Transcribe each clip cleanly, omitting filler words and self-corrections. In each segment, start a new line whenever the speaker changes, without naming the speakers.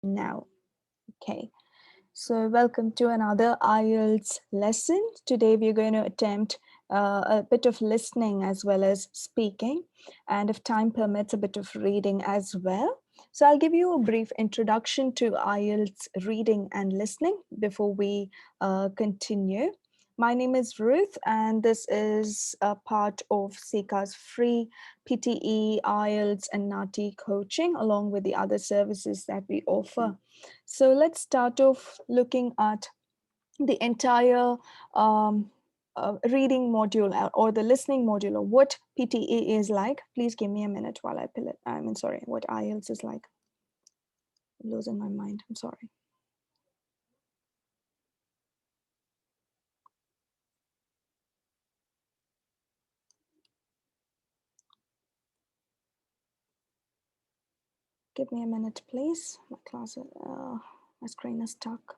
now. Okay, so welcome to another IELTS lesson. Today we're going to attempt a bit of listening as well as speaking, and if time permits, a bit of reading as well. So I'll give you a brief introduction to IELTS reading and listening before we continue. My name is Ruth, and this is a part of CECA's free PTE, IELTS, and NATI coaching, along with the other services that we offer. So let's start off looking at the entire reading module or the listening module, or what PTE is like. Please give me a minute while I pull it. Sorry, what IELTS is like. I'm losing my mind. I'm sorry. Give me a minute, please. My screen is stuck.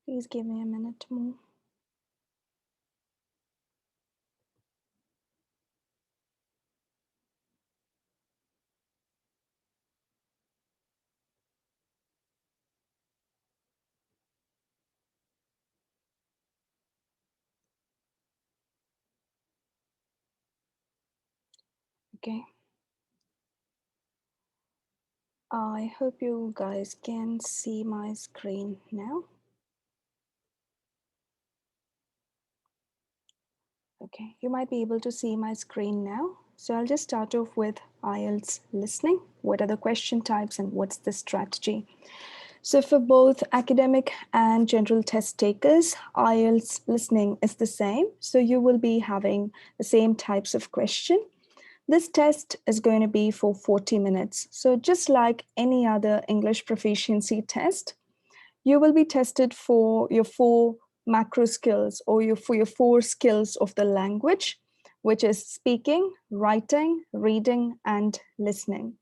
Please give me a minute more. Okay. I hope you guys can see my screen now. Okay, you might be able to see my screen now. So I'll just start off with IELTS listening. What are the question types and what's the strategy? So for both academic and general test takers, IELTS listening is the same. So you will be having the same types of question. This test is going to be for 40 minutes. So just like any other English proficiency test, you will be tested for your 4 macro skills, or for your 4 skills of the language, which is speaking, writing, reading, and listening.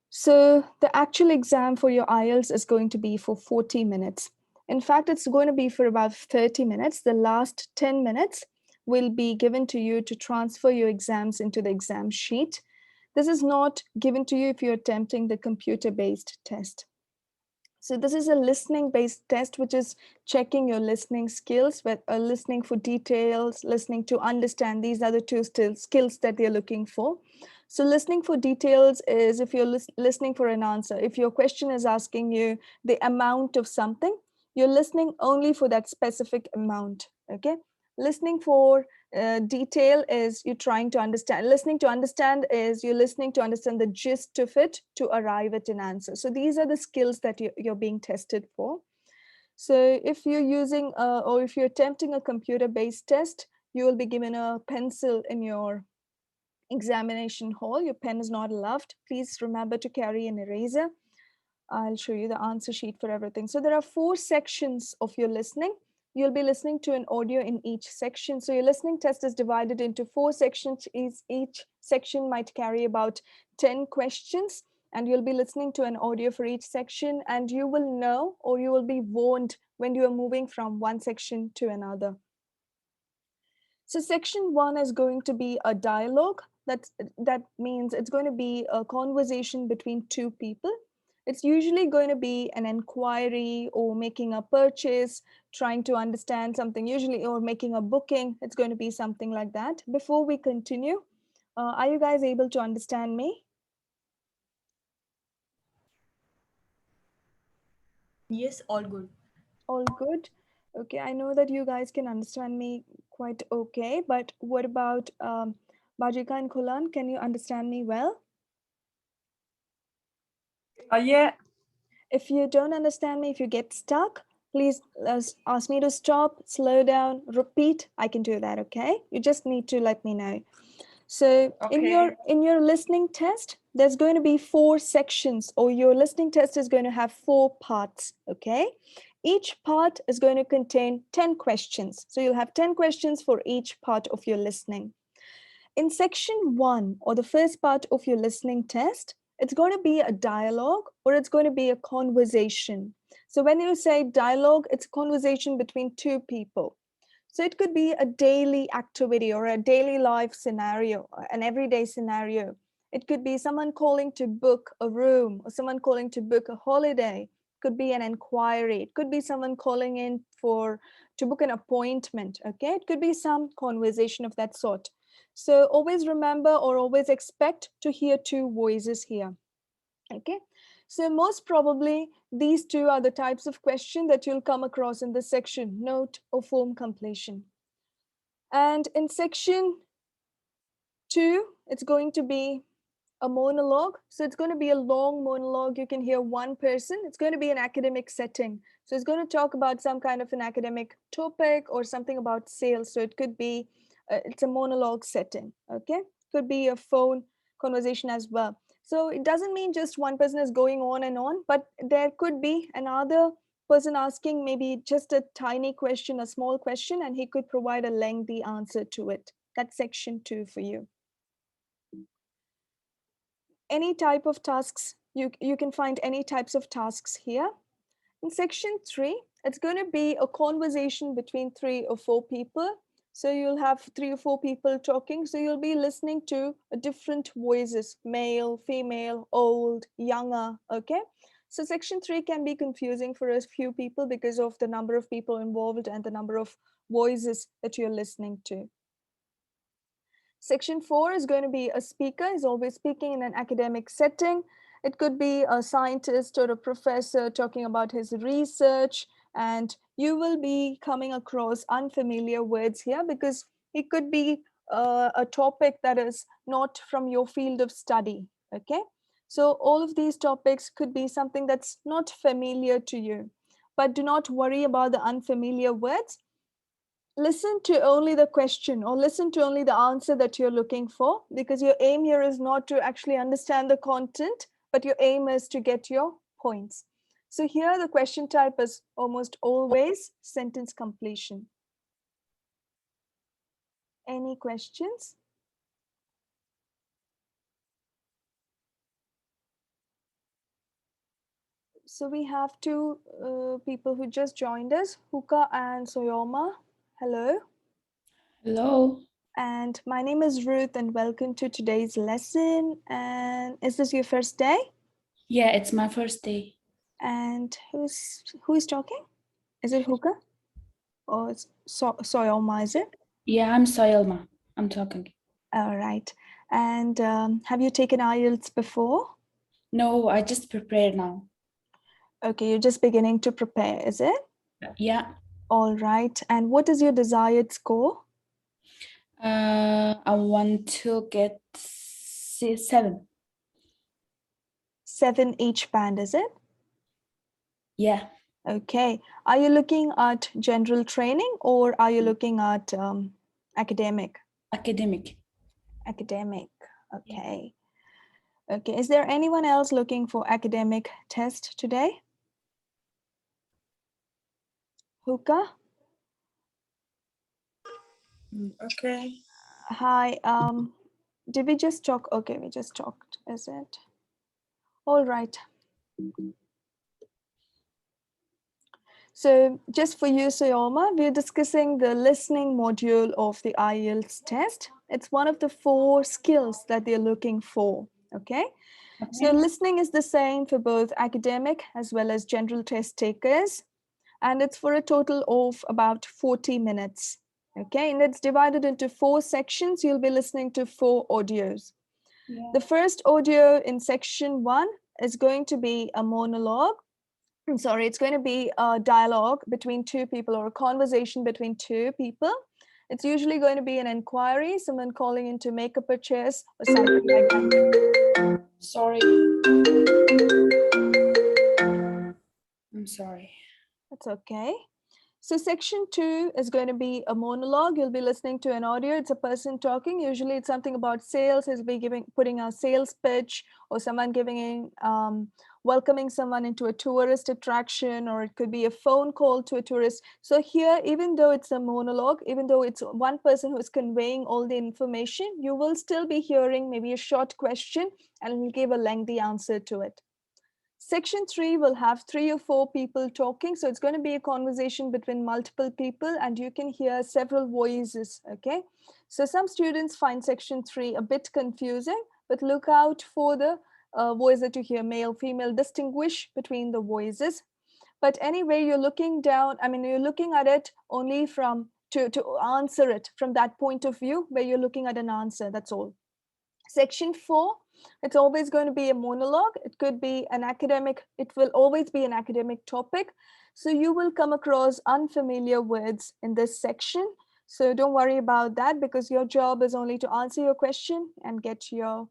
So the actual exam for your IELTS is going to be for 40 minutes. In fact, it's going to be for about 30 minutes. The last 10 minutes will be given to you to transfer your exams into the exam sheet. This is not given to you if you're attempting the computer-based test. So this is a listening-based test, which is checking your listening skills, with listening for details, listening to understand. These are the 2 skills that they're looking for. So listening for details is if you're listening for an answer. If your question is asking you the amount of something, you're listening only for that specific amount, okay? Listening for detail is you're trying to understand. Listening to understand is you're listening to understand the gist of it to arrive at an answer. So these are the skills that you're being tested for. So if you're using or if you're attempting a computer-based test, you will be given a pencil in your examination hall. Your pen is not allowed. Please remember to carry an eraser. I'll show you the answer sheet for everything. So there are 4 sections of your listening. You'll be listening to an audio in each section. So your listening test is divided into 4 sections. Each section might carry about 10 questions, and you'll be listening to an audio for each section, and you will know, or you will be warned when you are moving from one section to another. So section 1 is going to be a dialogue. That means it's going to be a conversation between 2 people. It's usually going to be an inquiry or making a purchase, trying to understand something, usually, or making a booking. It's going to be something like that. Before we continue, are you guys able to understand me?
Yes, all good.
All good? Okay, I know that you guys can understand me quite okay, but what about Bajika and Kulan? Can you understand me well?
Yeah.
If you don't understand me, if you get stuck, please ask me to stop, slow down, repeat. I can do that, okay? You just need to let me know. So
Okay.
in your listening test, there's going to be 4 sections, or your listening test is going to have 4 parts, okay? Each part is going to contain 10 questions. So you'll have 10 questions for each part of your listening. In section 1, or the first part of your listening test, it's going to be a dialogue or it's going to be a conversation. So when you say dialogue, it's a conversation between 2 people. So it could be a daily activity or a daily life scenario, an everyday scenario. It could be someone calling to book a room or someone calling to book a holiday. It could be an inquiry. It could be someone calling in to book an appointment. Okay, it could be some conversation of that sort. So always remember or always expect to hear 2 voices here. Okay, so most probably these 2 are the types of question that you'll come across in this section, note or form completion. And in section 2, it's going to be a monologue. So it's going to be a long monologue. You can hear one person. It's going to be an academic setting. So it's going to talk about some kind of an academic topic or something about sales. So it could be, it's a monologue setting, okay? Could be a phone conversation as well. So it doesn't mean just one person is going on, but there could be another person asking maybe just a tiny question, a small question, and he could provide a lengthy answer to it. That's section 2 for you. Any type of tasks, you can find any types of tasks here. In section 3, it's going to be a conversation between 3 or 4 people. So you'll have 3 or 4 people talking. So you'll be listening to different voices, male, female, old, younger, okay? So section 3 can be confusing for a few people because of the number of people involved and the number of voices that you're listening to. Section 4 is going to be a speaker is always speaking in an academic setting. It could be a scientist or a professor talking about his research, and you will be coming across unfamiliar words here because it could be a topic that is not from your field of study, okay? So all of these topics could be something that's not familiar to you, but do not worry about the unfamiliar words. Listen to only the question or listen to only the answer that you're looking for, because your aim here is not to actually understand the content, but your aim is to get your points. So here the question type is almost always sentence completion. Any questions? So we have 2 people who just joined us, Huka and Soyoma. Hello.
Hello.
And my name is Ruth, and welcome to today's lesson. And is this your first day?
Yeah, it's my first day.
And who is talking? Is it Huka? Or it's Soyoma, is it?
Yeah, I'm Soyalma. I'm talking.
All right. And have you taken IELTS before?
No, I just prepared now.
Okay, you're just beginning to prepare, is it?
Yeah.
All right. And what is your desired score?
I want to get 7.
7 each band, is it?
Yeah.
Okay. Are you looking at general training or are you looking at academic?
Academic.
Academic. Okay. Okay. Is there anyone else looking for academic test today? Huka?
Okay.
Hi. Did we just talk? Okay, we just talked. Is it? All right. So just for you, Sayoma, we're discussing the listening module of the IELTS test. It's one of the 4 skills that they're looking for. Okay. So listening is the same for both academic as well as general test takers. And it's for a total of about 40 minutes. Okay, and it's divided into 4 sections. You'll be listening to 4 audios.
Yeah.
The first audio in section 1 is going to be a monologue. I'm sorry, it's going to be a dialogue between 2 people or a conversation between 2 people. It's usually going to be an inquiry, someone calling in to make a purchase or something like that.
Sorry. I'm sorry.
That's okay. So section 2 is going to be a monologue. You'll be listening to an audio. It's a person talking. Usually it's something about sales. He'll be putting a sales pitch, or someone welcoming someone into a tourist attraction, or it could be a phone call to a tourist. So here, even though it's a monologue, even though it's one person who's conveying all the information, you will still be hearing maybe a short question and he'll give a lengthy answer to it. Section 3 will have 3 or 4 people talking. So it's going to be a conversation between multiple people and you can hear several voices, okay? So some students find section 3 a bit confusing, but look out for the voice that you hear, male, female, distinguish between the voices. But anyway, you're looking down, you're looking at it only to answer it from that point of view where you're looking at an answer, that's all. Section 4, it's always going to be a monologue. It could be an academic, it will always be an academic topic. So you will come across unfamiliar words in this section. So don't worry about that because your job is only to answer your question and get your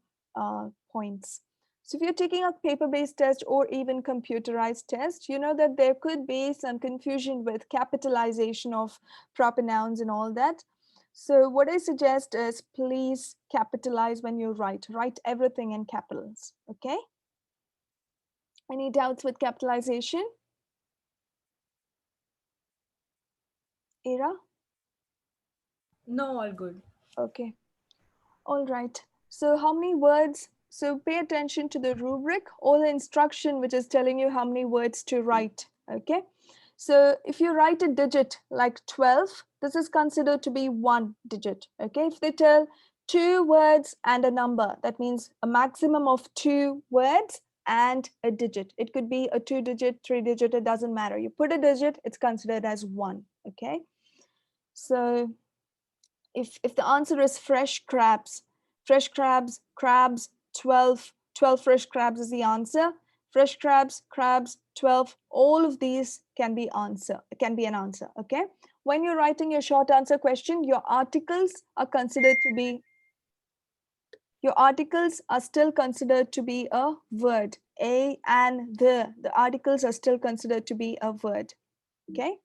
points. So if you're taking a paper-based test or even computerized test, you know that there could be some confusion with capitalization of proper nouns and all that. So what I suggest is please capitalize when you write. Write everything in capitals, okay? Any doubts with capitalization? Ira?
No, all good.
Okay. All right. So how many words? So pay attention to the rubric or the instruction which is telling you how many words to write, okay? So if you write a digit like 12, this is considered to be one digit, okay? If they tell 2 words and a number, that means a maximum of 2 words and a digit. It could be a 2-digit, 3-digit, it doesn't matter. You put a digit, it's considered as 1, okay? So if the answer is fresh crabs, 12 fresh crabs is the answer. Fresh crabs, 12, all of these can be an answer, okay? When you're writing your short answer question, your articles are still considered to be a word. A and the articles are still considered to be a word, okay?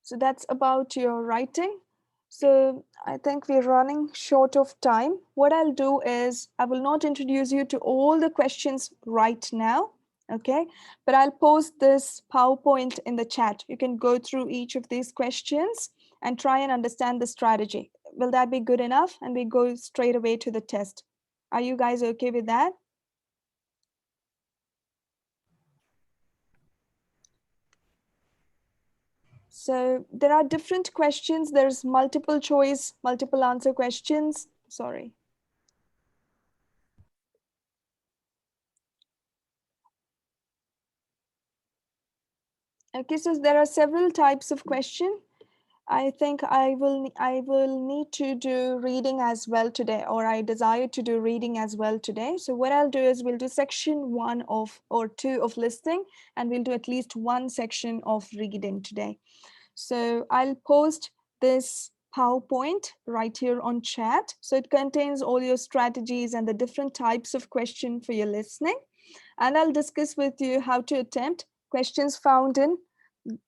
So that's about your writing. So I think we're running short of time. What I'll do is I will not introduce you to all the questions right now, okay? But I'll post this PowerPoint in the chat. You can go through each of these questions and try and understand the strategy. Will that be good enough? And we go straight away to the test. Are you guys okay with that? So there are different questions. There's multiple choice, multiple answer questions. Sorry. Okay, so there are several types of question. I think I will need to do reading as well today, or I desire to do reading as well today. So what I'll do is we'll do section 1 or 2 of listening, and we'll do at least one section of reading today. So I'll post this PowerPoint right here on chat. So it contains all your strategies and the different types of question for your listening. And I'll discuss with you how to attempt questions found in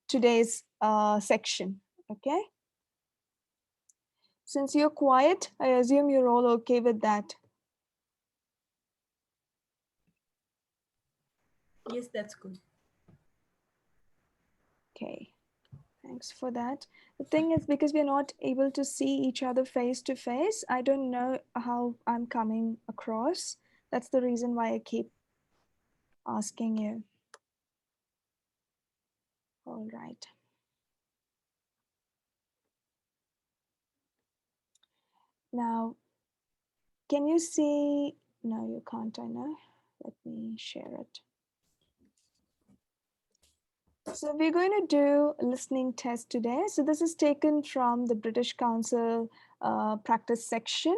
today's section, okay? Since you're quiet, I assume you're all okay with that.
Yes, that's good.
Okay, thanks for that. The thing is, because we're not able to see each other face to face, I don't know how I'm coming across. That's the reason why I keep asking you. All right. Now, can you see? No, you can't, I know. Let me share it. So we're going to do a listening test today. So this is taken from the British Council practice section.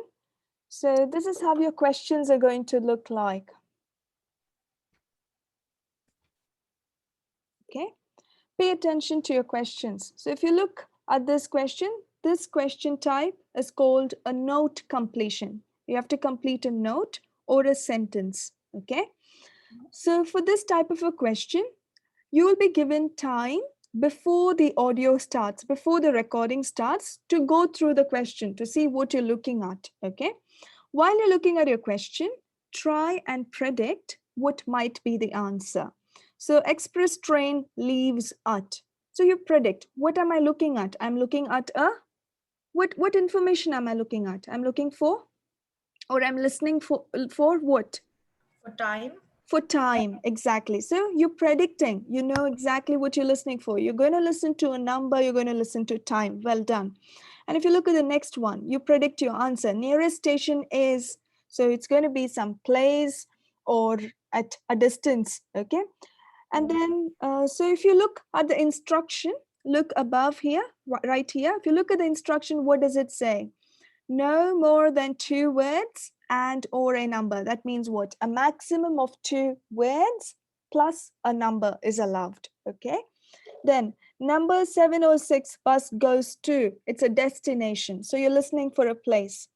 So this is how your questions are going to look like. Okay, pay attention to your questions. So if you look at this question type is called a note completion. You have to complete a note or a sentence, okay? So for this type of a question, you will be given time before the audio starts, before the recording starts, to go through the question to see what you're looking at. Okay. While you're looking at your question, try and predict what might be the answer. So express train leaves at. So you predict, what am I looking at? I'm looking at a, what information am I looking at? I'm looking for, or I'm listening for what?
For time.
For time, exactly. So you're predicting, you know exactly what you're listening for. You're going to listen to a number, you're going to listen to time. Well done. And if you look at the next one, you predict your answer. Nearest station is, so it's going to be some place or at a distance, okay? And then, so if you look at the instruction, look above here, right here. If you look at the instruction, what does it say? No more than 2 words and or a number. That means what? A maximum of 2 words plus a number is allowed. Okay. Then number 706, bus goes to. It's a destination. So you're listening for a place.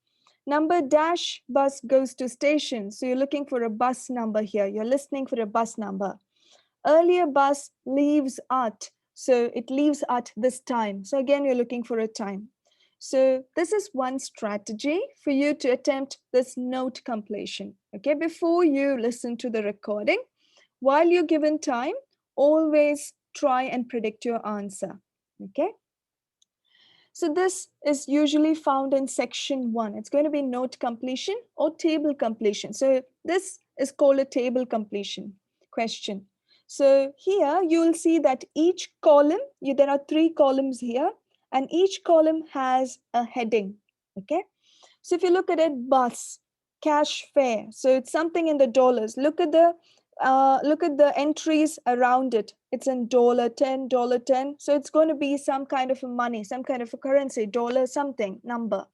Number dash, bus goes to station. So you're looking for a bus number here. You're listening for a bus number. Earlier bus leaves at. So it leaves at this time. So again, you're looking for a time. So this is one strategy for you to attempt this note completion. Okay, before you listen to the recording, while you're given time, always try and predict your answer. Okay. So this is usually found in section 1. It's going to be note completion or table completion. So this is called a table completion question. So here you will see that each column, there are 3 columns here, and each column has a heading. Okay. So if you look at it, bus, cash fare. So it's something in the dollars. Look at the entries around it. It's in $10, $10. So it's going to be some kind of a money, some kind of a currency, dollar something number.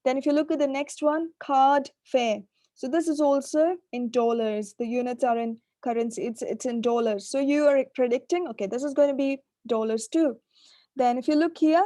Then if you look at the next one, card fare. So this is also in dollars. The units are in currency. It's in dollars. So you are predicting, okay, this is going to be dollars too. Then if you look here,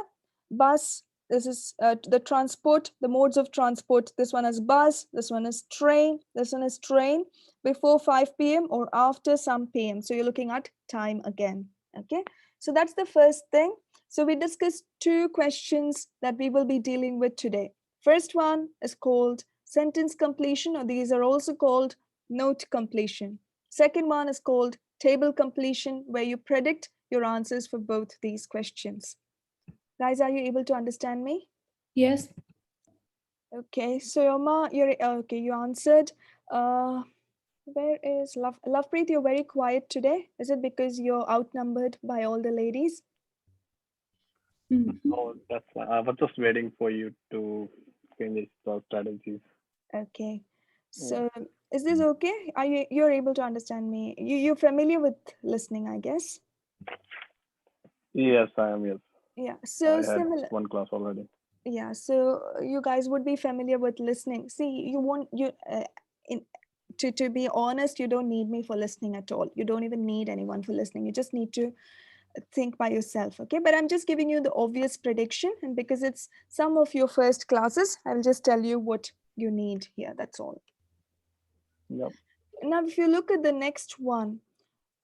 bus, this is the transport, the modes of transport. This one is bus, this one is train, this one is train before 5 p.m. or after some p.m. So you're looking at time again. Okay, so that's the first thing. So we discussed 2 questions that we will be dealing with today. First one is called sentence completion, or these are also called note completion. Second one is called table completion, where you predict your answers for both these questions. Guys, are you able to understand me?
Yes.
Okay, so Yoma, you're okay, you answered. Where is Lovepreet? You're very quiet today. Is it because you're outnumbered by all the ladies?
Oh, that's fine. I was just waiting for you to finish those strategies.
Okay. So is this okay? You're able to understand me? You're familiar with listening, I guess.
Yes, I am. Yes,
Yeah. So
I had
similar.
one class already.
Yeah. So you guys would be familiar with listening. See, you won't to be honest, you don't need me for listening at all. You don't even need anyone for listening. You just need to think by yourself. Okay. But I'm just giving you the obvious prediction, and because it's some of your first classes, I will just tell you what you need here. That's all.
Yep.
Now, if you look at the next one,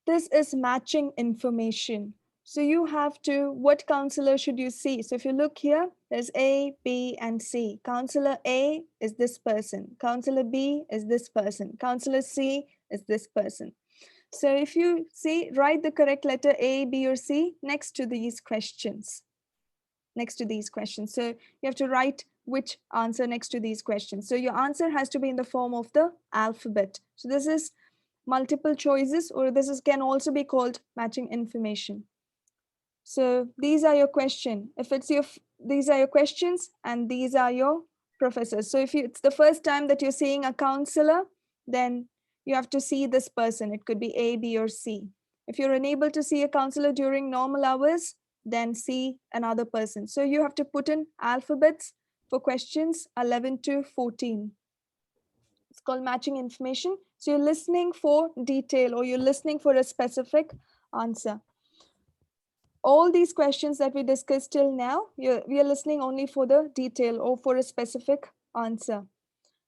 this is matching information. So you have to, what counselor should you see? So if you look here, there's A, B, and C. Counselor A is this person. Counselor B is this person. Counselor C is this person. So if you see, write the correct letter A, B, or C next to these questions. Next to these questions. So you have to write which answer next to these questions. So your answer has to be in the form of the alphabet. So this is multiple choices, or can also be called matching information. So these are your question. If it's these are your questions, and these are your professors. So if it's the first time that you're seeing a counselor, then you have to see this person. It could be A, B, or C. If you're unable to see a counselor during normal hours, then see another person. So you have to put in alphabets for questions 11 to 14. It's called matching information. So you're listening for detail, or you're listening for a specific answer. All these questions that we discussed till now, we are listening only for the detail or for a specific answer.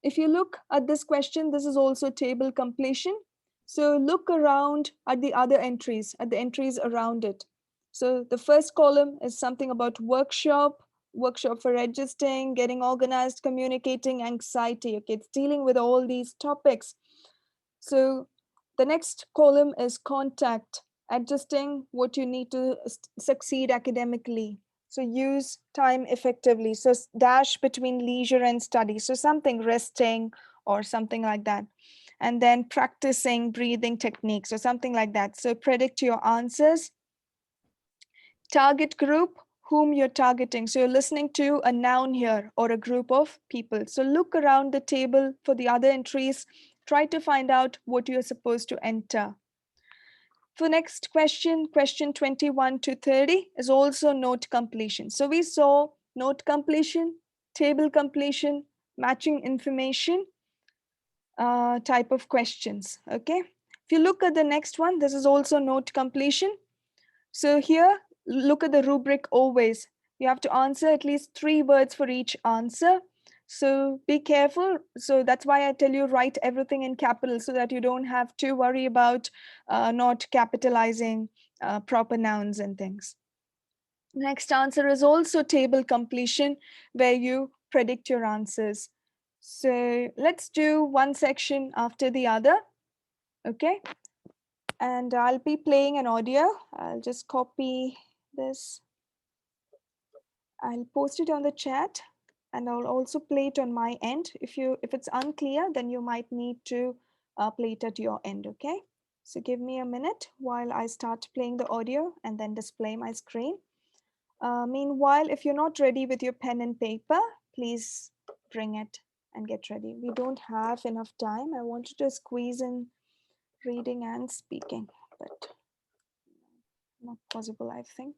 If you look at this question, this is also table completion. So look around at the other entries, at the entries around it. So the first column is something about workshop for adjusting, getting organized, communicating, anxiety. Okay, it's dealing with all these topics. So the next column is contact, adjusting what you need to succeed academically. So use time effectively. So dash between leisure and study. So something resting or something like that. And then practicing breathing techniques or something like that. So predict your answers. Target group, whom you're targeting. So you're listening to a noun here or a group of people. So look around the table for the other entries. Try to find out what you're supposed to enter. For next question, question 21 to 30 is also note completion. So we saw note completion, table completion, matching information type of questions. Okay. If you look at the next one, this is also note completion. So here, look at the rubric always. You have to answer at least 3 words for each answer. So be careful. So that's why I tell you write everything in capital so that you don't have to worry about not capitalizing proper nouns and things. Next answer is also table completion where you predict your answers. So let's do one section after the other. Okay. And I'll be playing an audio. I'll just copy this. I'll post it on the chat and I'll also play it on my end. If it's unclear, then you might need to play it at your end, okay? So give me a minute while I start playing the audio and then display my screen. Meanwhile, if you're not ready with your pen and paper, please bring it and get ready. We don't have enough time. I wanted to squeeze in reading and speaking, but not possible, I think.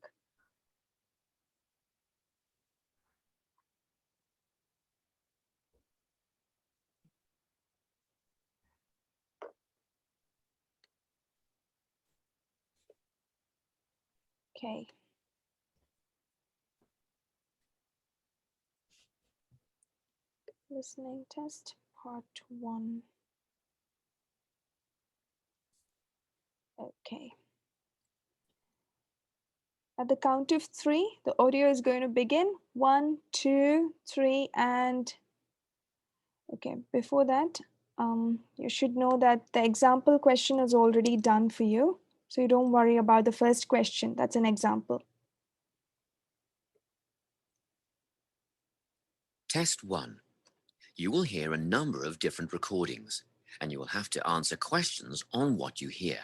Okay. Listening test, part 1. Okay. At the count of 3, the audio is going to begin. 1, 2, 3, and okay, before that, you should know that the example question is already done for you. So you don't worry about the first question. That's an example.
Test 1. You will hear a number of different recordings, and you will have to answer questions on what you hear.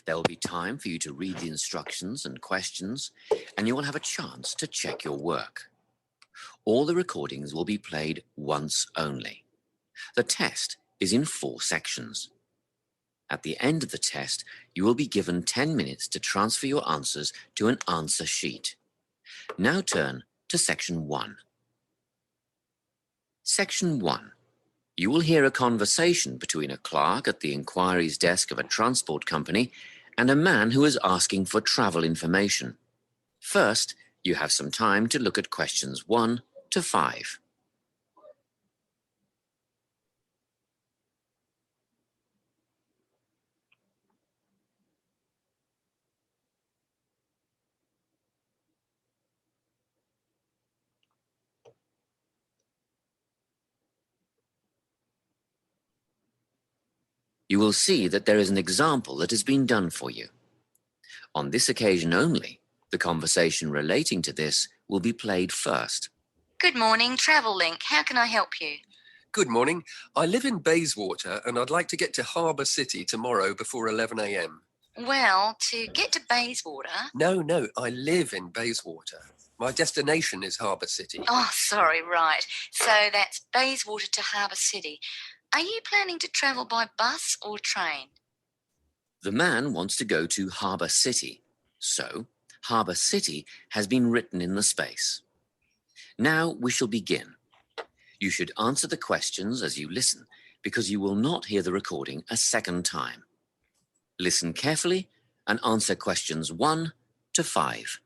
There will be time for you to read the instructions and questions, and you will have a chance to check your work. All the recordings will be played once only. The test is in 4 sections. At the end of the test, you will be given 10 minutes to transfer your answers to an answer sheet. Now turn to Section 1. Section 1. You will hear a conversation between a clerk at the inquiries desk of a transport company and a man who is asking for travel information. First, you have some time to look at questions 1 to 5. You will see that there is an example that has been done for you. On this occasion only, the conversation relating to this will be played first.
Good morning, Travel Link. How can I help you?
Good morning. I live in Bayswater and I'd like to get to Harbour City tomorrow before 11 a.m.
Well, to get to Bayswater...
No, I live in Bayswater. My destination is Harbour City.
Oh, sorry, right. So that's Bayswater to Harbour City. Are you planning to travel by bus or train?
The man wants to go to Harbour City, so Harbour City has been written in the space. Now we shall begin. You should answer the questions as you listen, because you will not hear the recording a second time. Listen carefully and answer questions 1 to 5.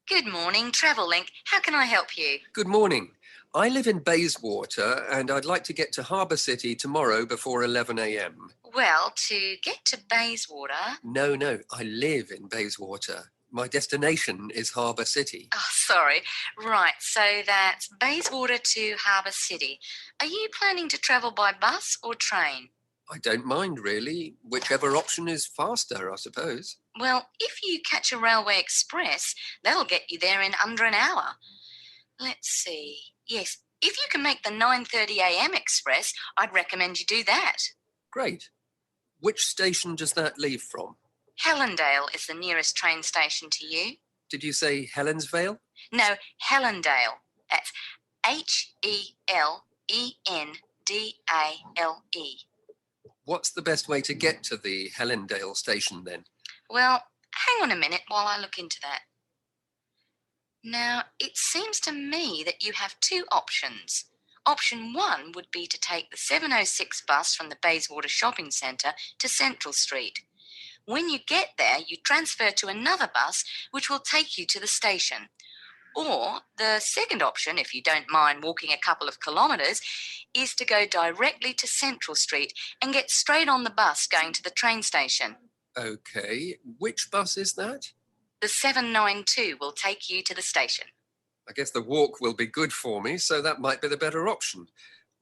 Good morning, Travel Link. How can I help you?
Good morning. I live in Bayswater and I'd like to get to Harbour City tomorrow before 11 a.m.
Well, to get to Bayswater...
No, I live in Bayswater. My destination is Harbour City.
Oh, sorry. Right, so that's Bayswater to Harbour City. Are you planning to travel by bus or train?
I don't mind, really. Whichever option is faster, I suppose.
Well, if you catch a railway express, that'll get you there in under an hour. Let's see. Yes, if you can make the 9:30 a.m. express, I'd recommend you do that.
Great. Which station does that leave from?
Helendale is the nearest train station to you.
Did you say Helensvale?
No, Helendale. That's Helendale.
What's the best way to get to the Helendale station then?
Well, hang on a minute while I look into that. Now, it seems to me that you have two options. Option 1 would be to take the 7:06 bus from the Bayswater Shopping Centre to Central Street. When you get there, you transfer to another bus which will take you to the station. Or the second option, if you don't mind walking a couple of kilometres, is to go directly to Central Street and get straight on the bus going to the train station.
OK. Which bus is that?
The 792 will take you to the station.
I guess the walk will be good for me, so that might be the better option.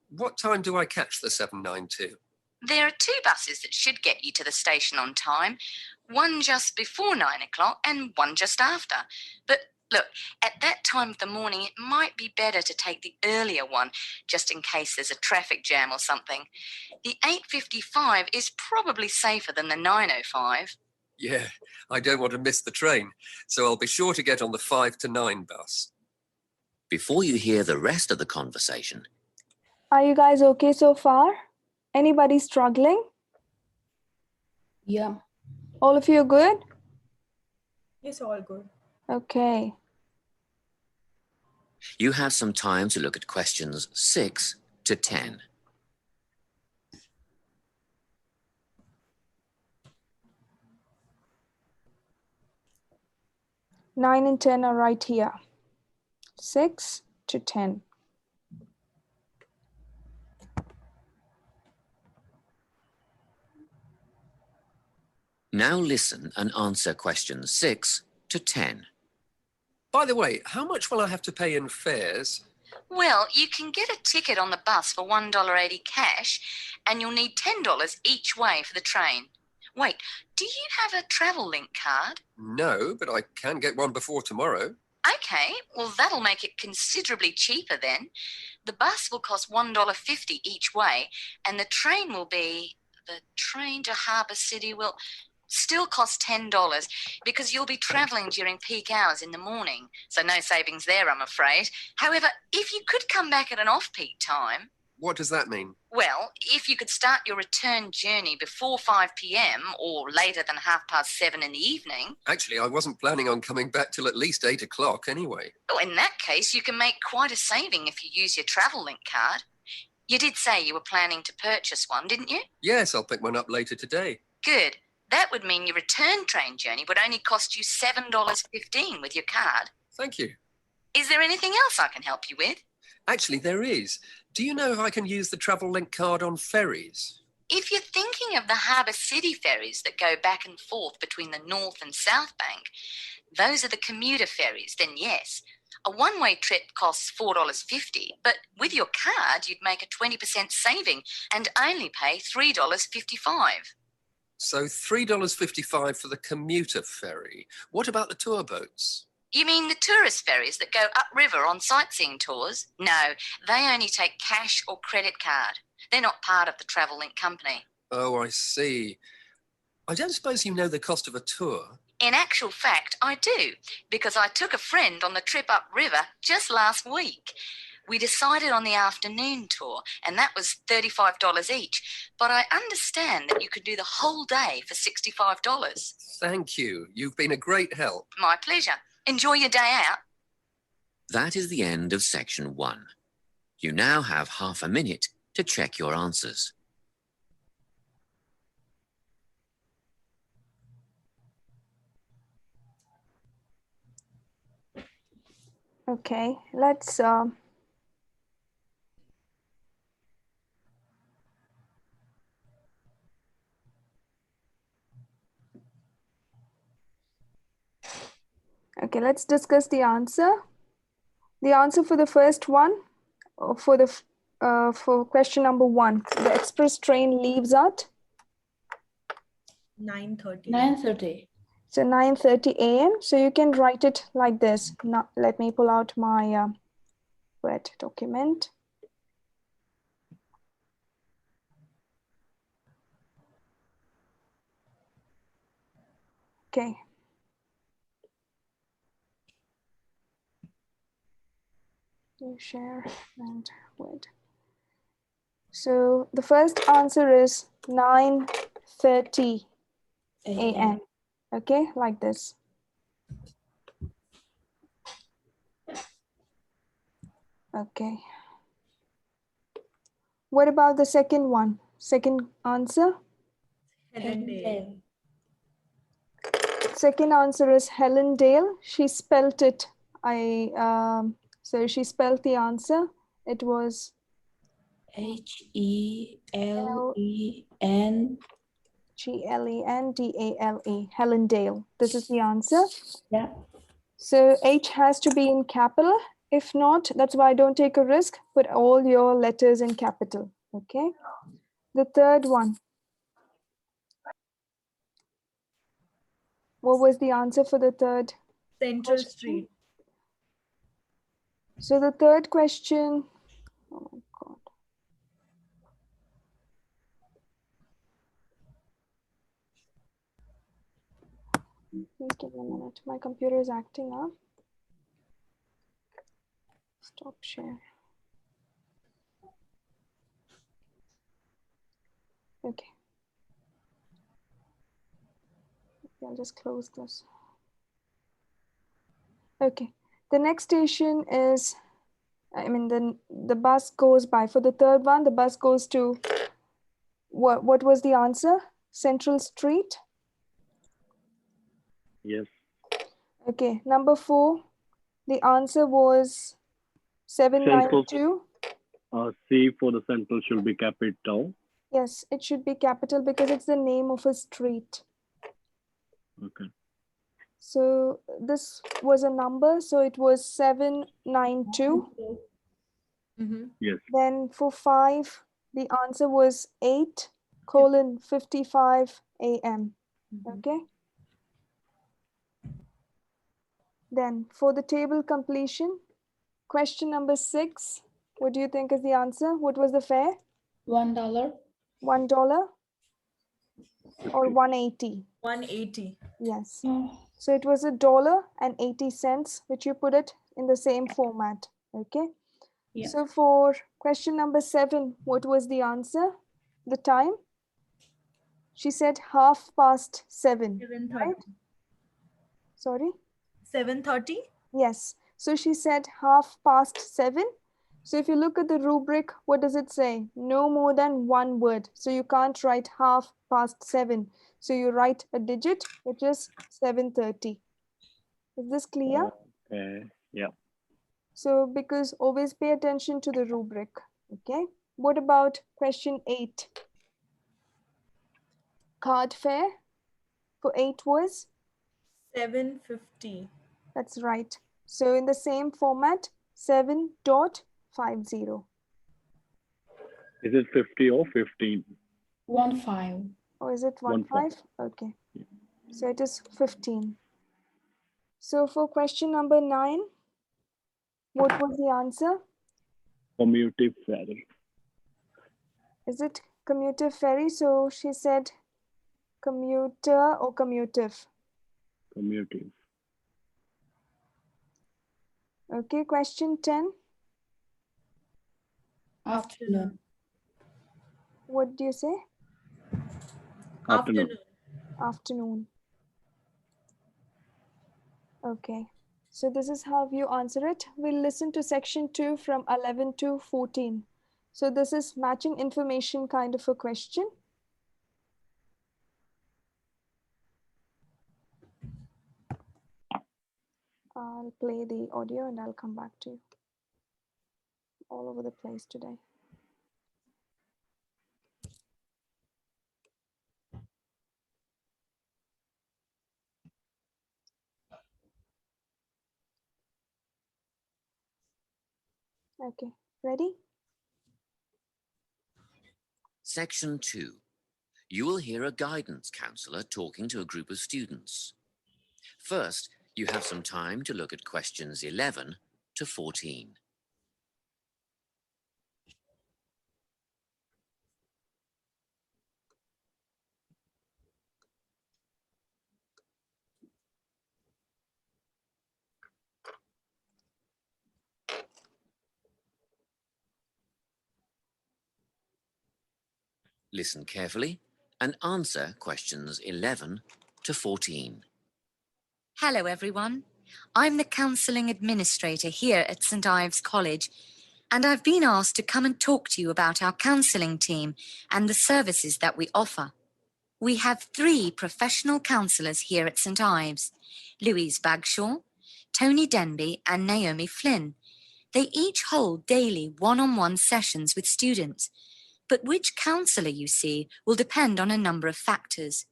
What time do I catch the 792?
There are two buses that should get you to the station on time, one just before 9 o'clock and one just after. But look, at that time of the morning, it might be better to take the earlier one, just in case there's a traffic jam or something. The 8:55 is probably safer than the 9:05.
Yeah, I don't want to miss the train, so I'll be sure to get on the 5 to 9 bus.
Before you hear the rest of the conversation,
Are you guys okay so far? Anybody struggling?
Yeah.
All of you good?
Yes, all good.
Okay.
you have some time to look at questions 6 to 10.
Nine and 10 are right here. 6 to 10.
Now listen and answer questions 6 to 10.
By the way, how much will I have to pay in fares?
Well, you can get a ticket on the bus for $1.80 cash, and you'll need $10 each way for the train. Wait, do you have a travel link card?
No, but I can get one before tomorrow.
Okay, well, that'll make it considerably cheaper then. The bus will cost $1.50 each way, and the train to Harbour City will still cost $10 because you'll be travelling during peak hours in the morning. So no savings there, I'm afraid. However, if you could come back at an off-peak time...
What does that mean?
Well, if you could start your return journey before 5 p.m. or later than 7:30 in the evening...
Actually, I wasn't planning on coming back till at least 8 o'clock anyway.
Oh, in that case, you can make quite a saving if you use your travel link card. You did say you were planning to purchase one, didn't you?
Yes, I'll pick one up later today.
Good. That would mean your return train journey would only cost you $7.15 with your card.
Thank you.
Is there anything else I can help you with?
Actually, there is. Do you know if I can use the travel link card on ferries?
If you're thinking of the Harbour City ferries that go back and forth between the North and South Bank, those are the commuter ferries, then yes. A one-way trip costs $4.50, but with your card, you'd make a 20% saving and only pay $3.55.
So $3.55 for the commuter ferry. What about the tour boats?
You mean the tourist ferries that go upriver on sightseeing tours? No, they only take cash or credit card. They're not part of the Travel Link company.
Oh, I see. I don't suppose you know the cost of a tour?
In actual fact, I do, because I took a friend on the trip upriver just last week. We decided on the afternoon tour, and that was $35 each. But I understand that you could do the whole day for $65.
Thank you. You've been a great help.
My pleasure. Enjoy your day out.
That is the end of section 1. You now have half a minute to check your answers.
Okay, let's Okay, let's discuss the answer. The answer for the first one, for question number 1, the express train leaves at
9:30.
9:30.
so 9:30 a.m. So you can write it like this. Now, let me pull out my Word document. Okay. You share and Word. So the first answer is 9:30 a.m. Okay, like this. Okay. What about the second one? Second answer?
Hellendale.
Second answer is Helendale. She spelt it. So she spelled the answer. It was
Helendale.
Gledale. Helendale. This is the answer.
Yeah.
So H has to be in capital. If not, that's why don't take a risk. Put all your letters in capital. Okay. The third one. What was the answer for the third?
Central
question?
Street.
So the third question. Oh my God. Please give me a minute. My computer is acting up. Stop share. Okay. I'll just close this. Okay. The next station is, the bus goes by. For the third one, the bus goes to, what was the answer? Central Street?
Yes.
Okay. Number 4, the answer was 792.
C for the central should be capital.
Yes, it should be capital because it's the name of a street.
Okay.
So this was a number, so it was 792.
Yes.
Then for 5, the answer was 8:55 a.m. Okay. Then for the table completion, question number 6, what do you think is the answer? What was the fare?
$1.
$1 or 180?
180.
Yes.
Oh,
So it was $1.80, which you put it in the same format. Okay.
yeah.
So for question number 7, what was the answer? The time? She said 7:30.
7:30.
Right? Sorry?
7:30.
Yes. So she said 7:30. So if you look at the rubric, what does it say? No more than one word. So you can't write 7:30. So you write a digit, which is 7:30. Is this clear?
Okay. Yeah.
So because always pay attention to the rubric. Okay. What about question 8? Card fare for 8 was?
7:50.
That's right. So in the same format, 7.50.
Is it 50 or 15?
15.
Or is it
15.
15? Okay. So it is 15. So for question number 9, what was the answer?
Commutive fare.
Is it commuter ferry? So she said commuter or commutive.
Commutive.
Okay, question 10.
Afternoon.
What do you say?
Afternoon.
Afternoon. Okay. So this is how you answer it. We'll listen to section 2 from 11 to 14. So this is matching information kind of a question. I'll play the audio and I'll come back to you. All over the place today. Okay, ready?
Section 2. You will hear a guidance counsellor talking to a group of students. First, you have some time to look at questions 11 to 14. Listen carefully and answer questions 11 to 14.
Hello, everyone. I'm the Counselling Administrator here at St Ives College, and I've been asked to come and talk to you about our counselling team and the services that we offer. We have 3 professional counsellors here at St Ives, Louise Bagshaw, Tony Denby and Naomi Flynn. They each hold daily one-on-one sessions with students, but which counsellor you see will depend on a number of factors.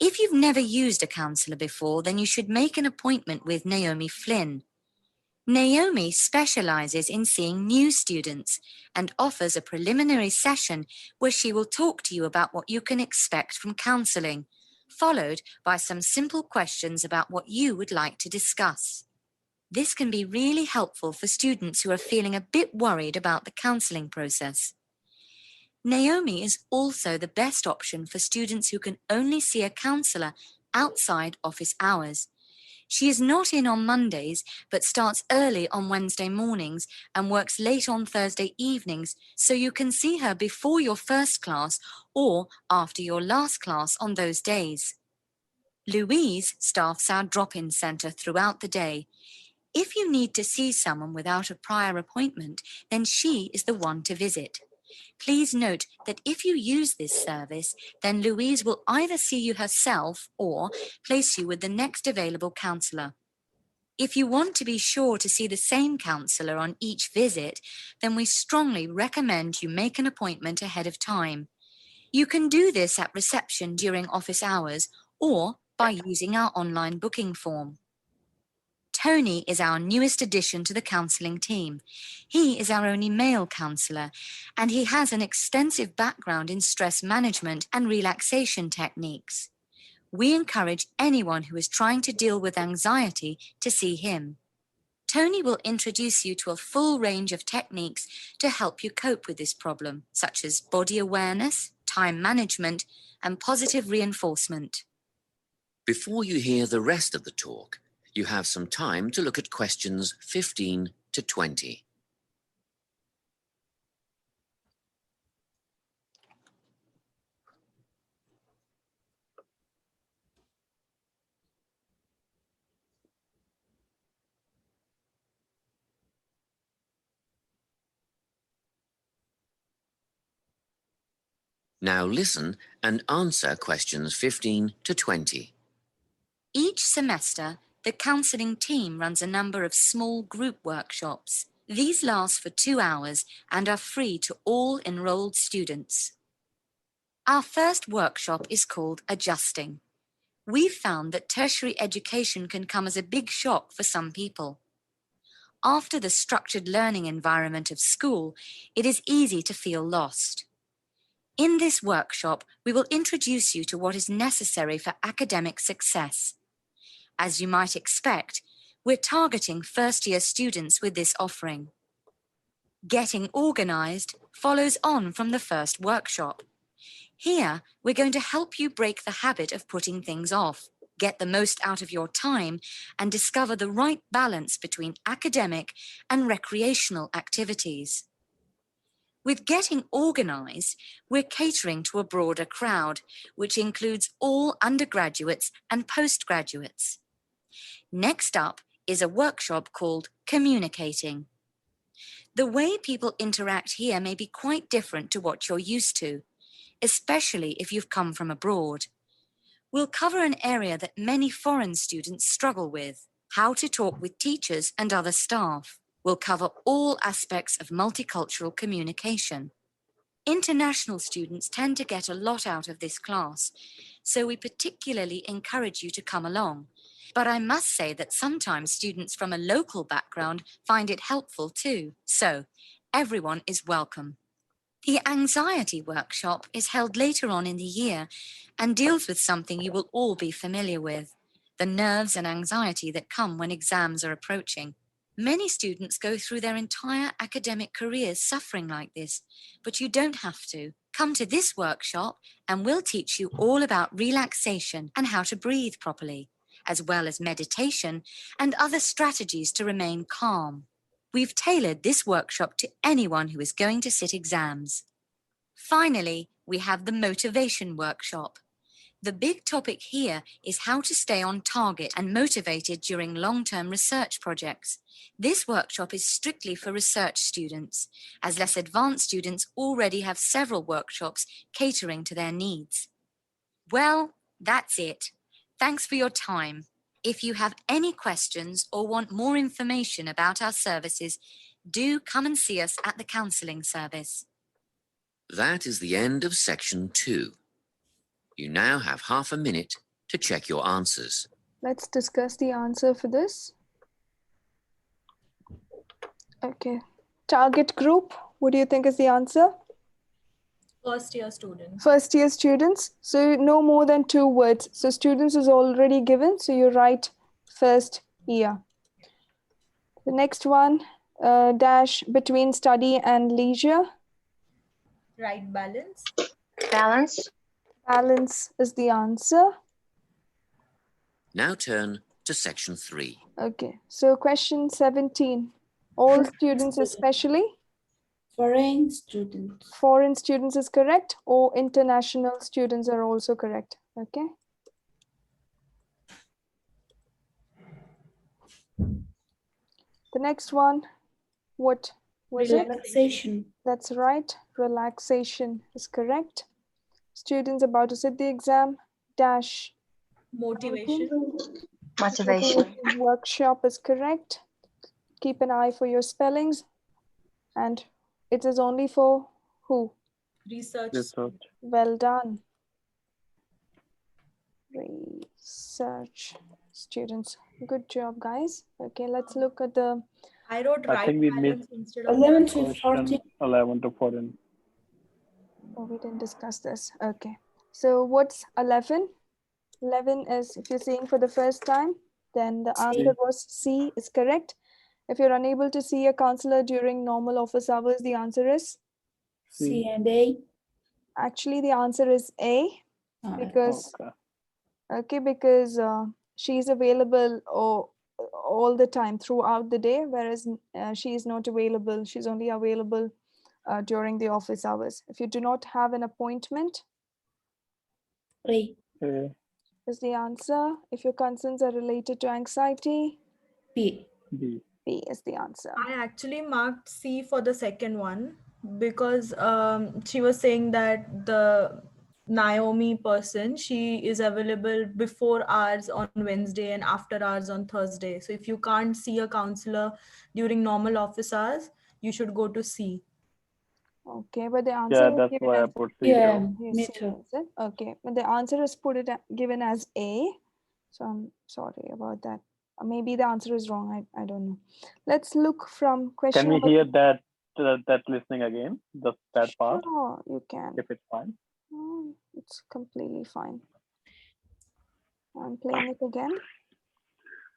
If you've never used a counsellor before, then you should make an appointment with Naomi Flynn. Naomi specialises in seeing new students and offers a preliminary session where she will talk to you about what you can expect from counselling, followed by some simple questions about what you would like to discuss. This can be really helpful for students who are feeling a bit worried about the counselling process. Naomi is also the best option for students who can only see a counsellor outside office hours. She is not in on Mondays, but starts early on Wednesday mornings and works late on Thursday evenings, so you can see her before your first class or after your last class on those days. Louise staffs our drop-in centre throughout the day. If you need to see someone without a prior appointment, then she is the one to visit. Please note that if you use this service, then Louise will either see you herself or place you with the next available counsellor. If you want to be sure to see the same counsellor on each visit, then we strongly recommend you make an appointment ahead of time. You can do this at reception during office hours or by using our online booking form. Tony is our newest addition to the counselling team. He is our only male counsellor, and he has an extensive background in stress management and relaxation techniques. We encourage anyone who is trying to deal with anxiety to see him. Tony will introduce you to a full range of techniques to help you cope with this problem, such as body awareness, time management, and positive reinforcement.
Before you hear the rest of the talk, you have some time to look at questions 15 to 20. Now listen and answer questions 15 to 20.
Each semester, the counselling team runs a number of small group workshops. These last for 2 hours and are free to all enrolled students. Our first workshop is called Adjusting. We've found that tertiary education can come as a big shock for some people. After the structured learning environment of school, it is easy to feel lost. In this workshop, we will introduce you to what is necessary for academic success. As you might expect, we're targeting first-year students with this offering. Getting organised follows on from the first workshop. Here, we're going to help you break the habit of putting things off, get the most out of your time, and discover the right balance between academic and recreational activities. With Getting Organised, we're catering to a broader crowd, which includes all undergraduates and postgraduates. Next up is a workshop called Communicating. The way people interact here may be quite different to what you're used to, especially if you've come from abroad. We'll cover an area that many foreign students struggle with: how to talk with teachers and other staff. We'll cover all aspects of multicultural communication. International students tend to get a lot out of this class, so we particularly encourage you to come along. But I must say that sometimes students from a local background find it helpful too. So everyone is welcome. The anxiety workshop is held later on in the year and deals with something you will all be familiar with, the nerves and anxiety that come when exams are approaching. Many students go through their entire academic careers suffering like this, but you don't have to. Come to this workshop and we'll teach you all about relaxation and how to breathe properly, as well as meditation and other strategies to remain calm. We've tailored this workshop to anyone who is going to sit exams. Finally, we have the motivation workshop. The big topic here is how to stay on target and motivated during long-term research projects. This workshop is strictly for research students, as less advanced students already have several workshops catering to their needs. Well, that's it. Thanks for your time. If you have any questions or want more information about our services, do come and see us at the counselling service.
That is the end of section 2. You now have half a minute to check your answers.
Let's discuss the answer for this. Okay. Target group, what do you think is the answer?
First year students.
First year students. So no more than 2 words. So students is already given. So you write first year. The next one, dash between study and leisure.
Right balance.
Balance.
Balance is the answer.
Now turn to section 3.
Okay. So question 17. All students especially.
Foreign students.
Foreign students is correct, or international students are also correct. Okay. The next one, what was it?
Relaxation.
That's right. Relaxation is correct. Students about to sit the exam, dash
Motivation.
Motivation.
workshop is correct. Keep an eye for your spellings. And it is only for who?
Research.
Research.
Well done. Research students. Good job, guys. Okay, let's look at the...
I wrote
I
right
think we
balance
missed
instead of
11 to
question
14.
11 to 14.
Oh, we didn't discuss this. Okay. So what's 11? 11 is, if you're seeing for the first time, then the answer was C is correct. If you're unable to see a counselor during normal office hours, the answer is?
C and A.
Actually, the answer is A, because
Okay.
because she's available all the time throughout the day, whereas she is not available. She's only available during the office hours. If you do not have an appointment,
A.
is the answer. If your concerns are related to anxiety,
B.
B.
B is the answer.
I actually marked C for the second one because she was saying that the Naomi person, she is available before hours on Wednesday and after hours on Thursday. So if you can't see a counselor during normal office hours, you should go to C.
Okay, but the answer
Yeah,
is
that's
given
why I
as
put C.
Yeah,
too.
me
C,
too.
is it? Okay, but the answer is given as A. So I'm sorry about that. Maybe the answer is wrong. I don't know. Let's look from question
Can we
number...
hear that listening again? That part,
Sure, you can.
if it's fine.
It's completely fine. I'm playing it again.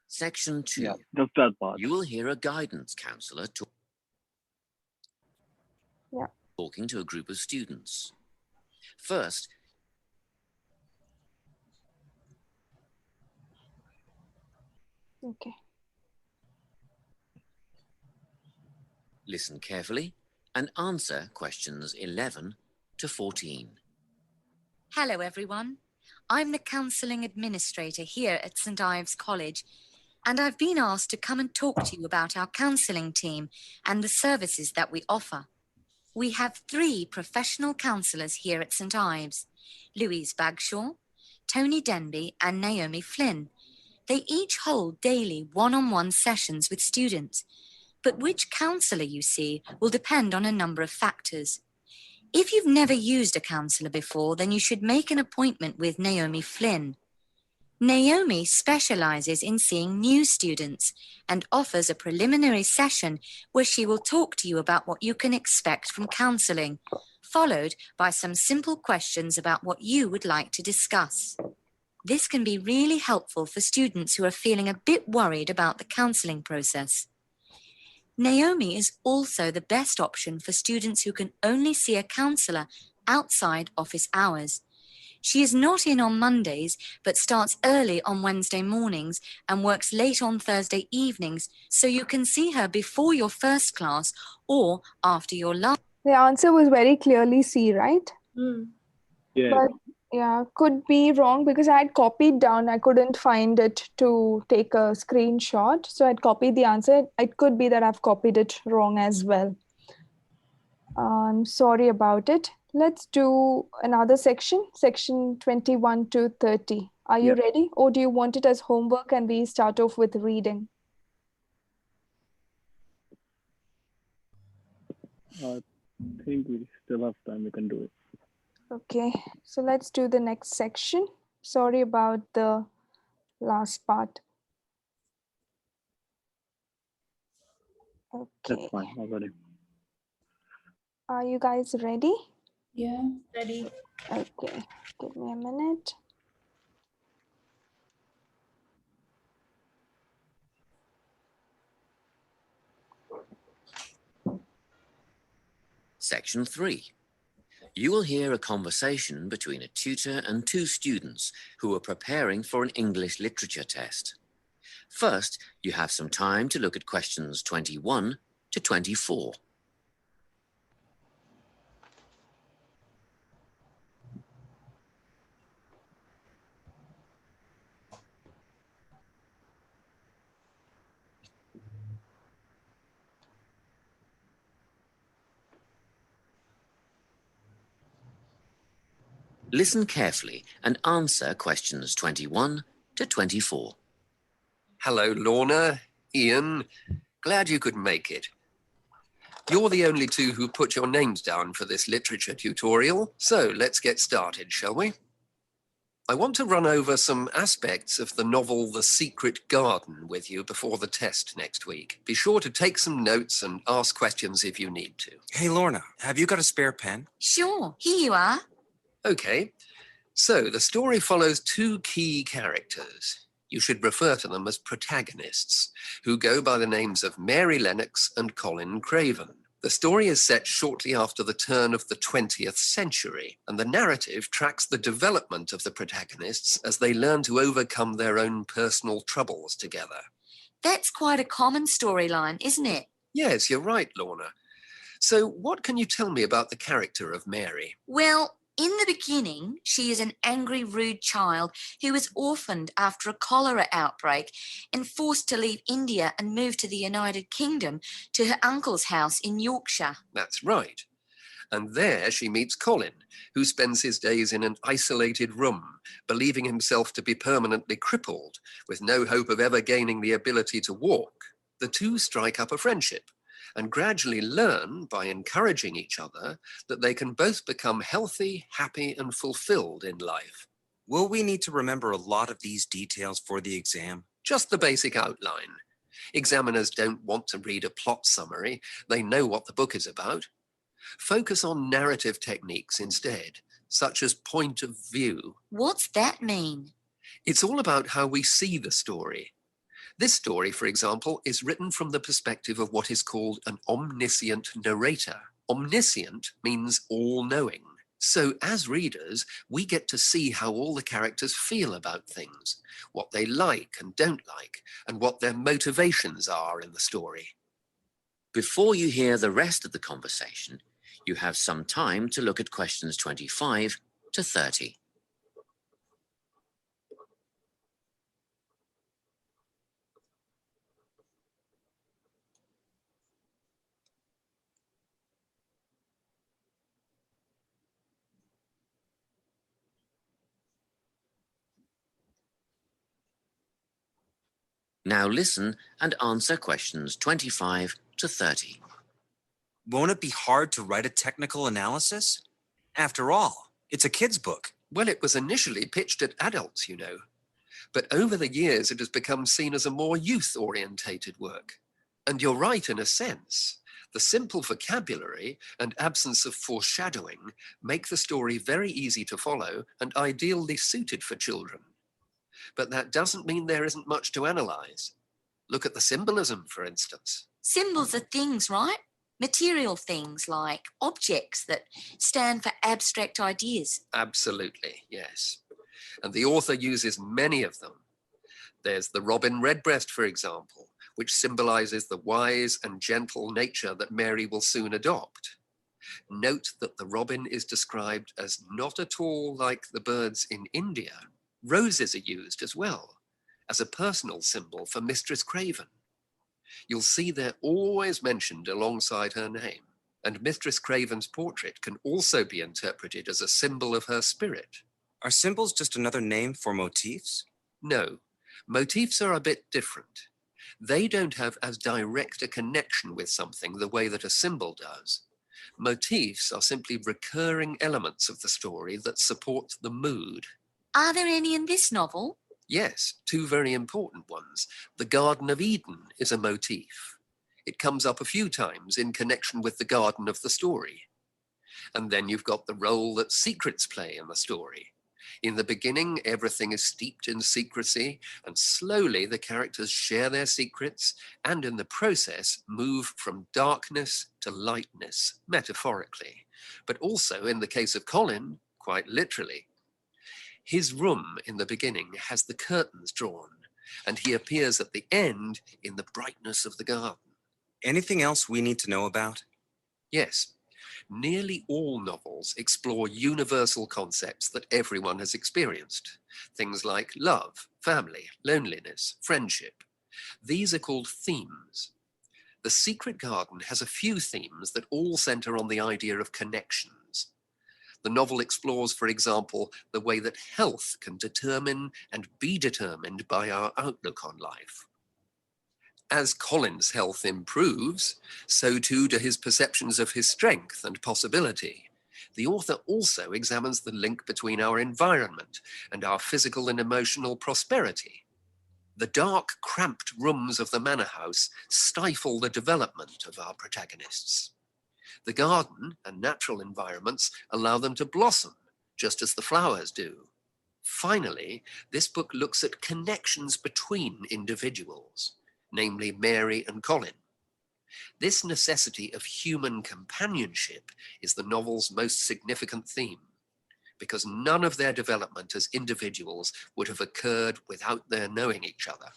Section 2.
Yeah, just that part.
You will hear a guidance counsellor
Yeah.
talking to a group of students. First,
Okay.
listen carefully and answer questions 11 to 14.
Hello, everyone. I'm the counselling administrator here at St Ives College, and I've been asked to come and talk to you about our counselling team and the services that we offer. We have 3 professional counsellors here at St Ives, Louise Bagshaw, Tony Denby and Naomi Flynn. They each hold daily one-on-one sessions with students, but which counsellor you see will depend on a number of factors. If you've never used a counsellor before, then you should make an appointment with Naomi Flynn. Naomi specialises in seeing new students and offers a preliminary session where she will talk to you about what you can expect from counselling, followed by some simple questions about what you would like to discuss. This can be really helpful for students who are feeling a bit worried about the counselling process. Naomi is also the best option for students who can only see a counsellor outside office hours. She is not in on Mondays, but starts early on Wednesday mornings and works late on Thursday evenings, so you can see her before your first class or after your last.
The answer was very clearly C, right?
Yeah.
But yeah, could be wrong because I had copied down. I couldn't find it to take a screenshot. So I'd copied the answer. It could be that I've copied it wrong as well. I'm sorry about it. Let's do another section, section 21 to 30. Are you
Yep.
ready? Or do you want it as homework and we start off with reading?
I think we still have time. We can do it.
Okay, so let's do the next section. Sorry about the last part.
That's
Okay,
fine. I got it.
are you guys ready?
Yeah.
Ready?
Okay, give me a minute.
Section 3. You will hear a conversation between a tutor and two students who are preparing for an English literature test. First, you have some time to look at questions 21 to 24. Listen carefully and answer questions 21 to 24.
Hello, Lorna, Ian. Glad you could make it. You're the only two who put your names down for this literature tutorial, so let's get started, shall we? I want to run over some aspects of the novel The Secret Garden with you before the test next week. Be sure to take some notes and ask questions if you need to.
Hey, Lorna, have you got a spare pen?
Sure, here you are.
Okay, so the story follows two key characters. You should refer to them as protagonists, who go by the names of Mary Lennox and Colin Craven. The story is set shortly after the turn of the 20th century, and the narrative tracks the development of the protagonists as they learn to overcome their own personal troubles together.
That's quite a common storyline, isn't it?
Yes, you're right, Lorna. So what can you tell me about the character of Mary?
Well, in the beginning, she is an angry, rude child who was orphaned after a cholera outbreak and forced to leave India and move to the United Kingdom to her uncle's house in Yorkshire.
That's right. And there she meets Colin, who spends his days in an isolated room, believing himself to be permanently crippled, with no hope of ever gaining the ability to walk. The two strike up a friendship and gradually learn, by encouraging each other, that they can both become healthy, happy, and fulfilled in life.
Will we need to remember a lot of these details for the exam?
Just the basic outline. Examiners don't want to read a plot summary. They know what the book is about. Focus on narrative techniques instead, such as point of view.
What's that mean?
It's all about how we see the story. This story, for example, is written from the perspective of what is called an omniscient narrator. Omniscient means all-knowing. So as readers, we get to see how all the characters feel about things, what they like and don't like, and what their motivations are in the story.
Before you hear the rest of the conversation, you have some time to look at questions 25 to 30. Now listen and answer questions 25 to 30.
Won't it be hard to write a technical analysis? After all, it's a kid's book.
Well, it was initially pitched at adults, you know. But over the years, it has become seen as a more youth-orientated work. And you're right in a sense. The simple vocabulary and absence of foreshadowing make the story very easy to follow and ideally suited for children. But that doesn't mean there isn't much to analyze. Look at the symbolism, for instance.
Symbols are things, right? Material things like objects that stand for abstract ideas.
Absolutely, yes. And the author uses many of them. There's the robin redbreast, for example, which symbolizes the wise and gentle nature that Mary will soon adopt. Note that the robin is described as not at all like the birds in India. Roses are used as well, as a personal symbol for Mistress Craven. You'll see they're always mentioned alongside her name, and Mistress Craven's portrait can also be interpreted as a symbol of her spirit.
Are symbols just another name for motifs?
No, motifs are a bit different. They don't have as direct a connection with something the way that a symbol does. Motifs are simply recurring elements of the story that support the mood.
Are there any in this novel?
Yes, two very important ones. The Garden of Eden is a motif. It comes up a few times in connection with the garden of the story. And then you've got the role that secrets play in the story. In the beginning, everything is steeped in secrecy, and slowly the characters share their secrets, and in the process move from darkness to lightness, metaphorically, but also in the case of Colin, quite literally. His room in the beginning has the curtains drawn, and he appears at the end in the brightness of the garden.
Anything else we need to know about?
Yes, nearly all novels explore universal concepts that everyone has experienced. Things like love, family, loneliness, friendship. These are called themes. The Secret Garden has a few themes that all center on the idea of connections. The novel explores, for example, the way that health can determine and be determined by our outlook on life. As Colin's health improves, so too do his perceptions of his strength and possibility. The author also examines the link between our environment and our physical and emotional prosperity. The dark, cramped rooms of the manor house stifle the development of our protagonists. The garden and natural environments allow them to blossom, just as the flowers do. Finally, this book looks at connections between individuals, namely Mary and Colin. This necessity of human companionship is the novel's most significant theme, because none of their development as individuals would have occurred without their knowing each other.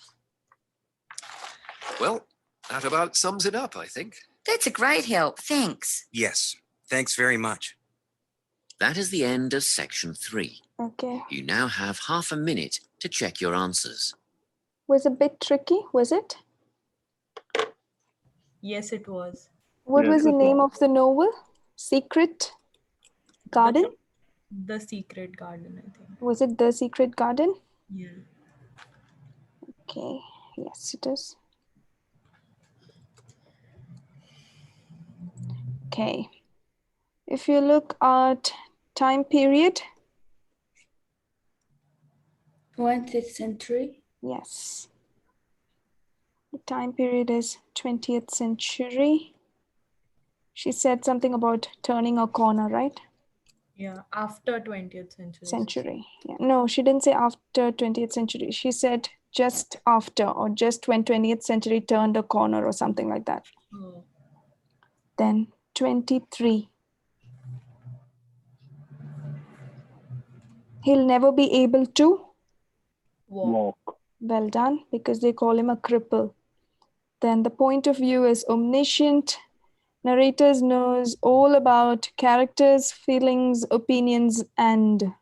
Well, that about sums it up, I think.
That's a great help, thanks.
Yes, thanks very much.
That is the end of section 3.
Okay.
You now have half a minute to check your answers.
Was a bit tricky, was it?
Yes, it was.
What
Yes,
was the
it
name of the novel? Secret Garden?
The Secret Garden, I think.
Was it The Secret Garden?
Yeah.
Okay, yes, it is. Okay, if you look at time period,
20th century.
yes. The time period is 20th century. She said something about turning a corner, right?
Yeah, after 20th century.
Yeah. No, she didn't say after 20th century. She said just after, or just when 20th century turned a corner or something like that.
Oh.
Then 23. He'll never be able to.
Walk.
Well done, because they call him a cripple. Then the point of view is omniscient. Narrators knows all about characters, feelings, opinions, and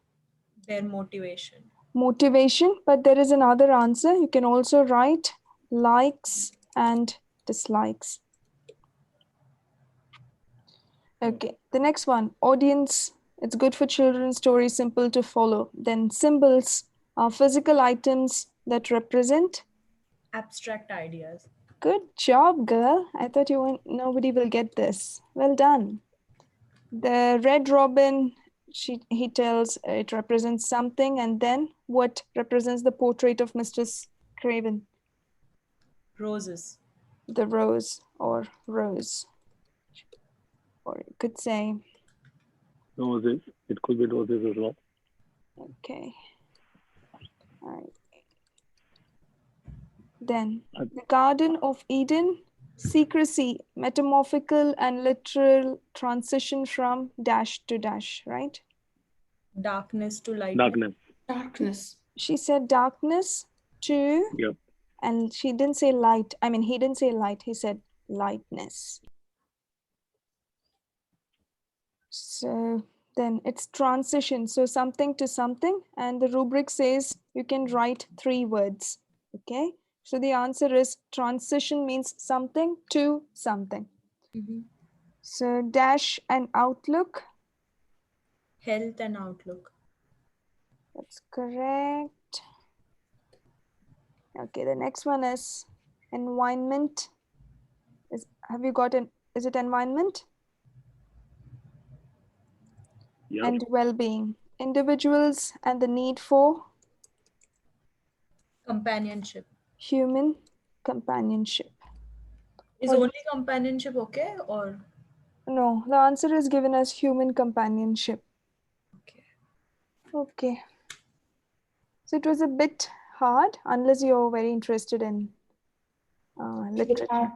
Their motivation.
motivation. But there is another answer. You can also write likes and dislikes. Okay, the next one, audience. It's good for children, story simple to follow. Then symbols are physical items that represent.
Abstract ideas.
Good job, girl. I thought nobody will get this. Well done. The red robin, he tells it represents something, and then what represents the portrait of Mistress Craven?
Roses.
The rose or rose. Or you could say.
Roses. It could be roses as well.
Okay. All right. Then the Garden of Eden, secrecy, metamorphical and literal transition from dash to dash, right?
Darkness to light.
Darkness.
Darkness.
She said darkness to,
Yep.
and she didn't say light. I mean, he didn't say light, he said lightness. So then it's transition. So something to something, and the rubric says you can write 3 words. Okay. So the answer is transition means something to something. So dash and outlook.
Health and outlook.
That's correct. Okay, the next one is environment. Have you got is it environment?
Yep.
And well-being. Individuals and the need for
Companionship.
human companionship.
Is only companionship okay, or?
No, the answer is given as human companionship.
Okay.
Okay. So it was a bit hard unless you're very interested in literature.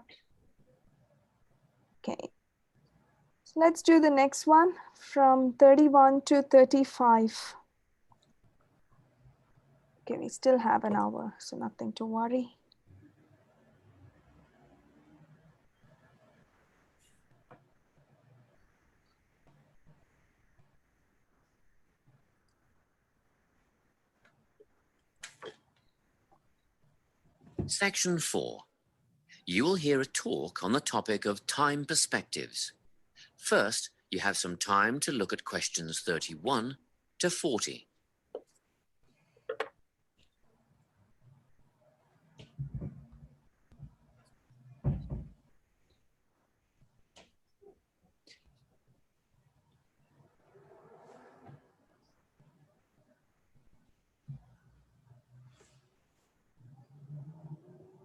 Okay. So let's do the next one from 31 to 35. Okay, we still have an hour, so nothing to worry.
Section 4. You will hear a talk on the topic of time perspectives. First, you have some time to look at questions 31 to 40.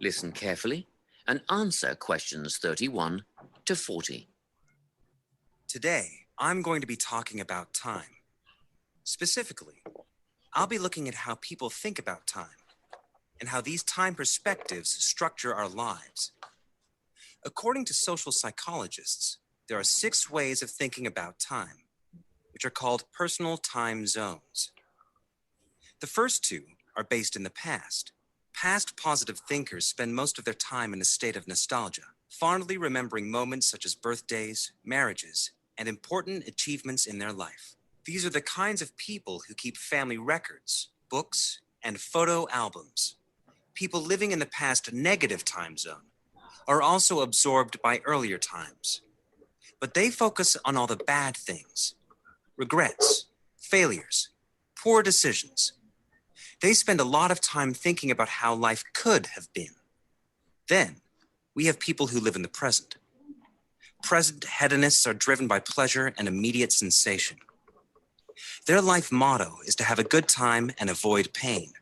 Listen carefully and answer questions 31 to 40.
Today, I'm going to be talking about time. Specifically, I'll be looking at how people think about time and how these time perspectives structure our lives. According to social psychologists, there are 6 ways of thinking about time, which are called personal time zones. The first 2 are based in the past. Past positive thinkers spend most of their time in a state of nostalgia, fondly remembering moments such as birthdays, marriages, and important achievements in their life. These are the kinds of people who keep family records, books, and photo albums. People living in the past negative time zone are also absorbed by earlier times, but they focus on all the bad things, regrets, failures, poor decisions. They spend a lot of time thinking about how life could have been. Then, we have people who live in the present. Present hedonists are driven by pleasure and immediate sensation. Their life motto is to have a good time and avoid pain.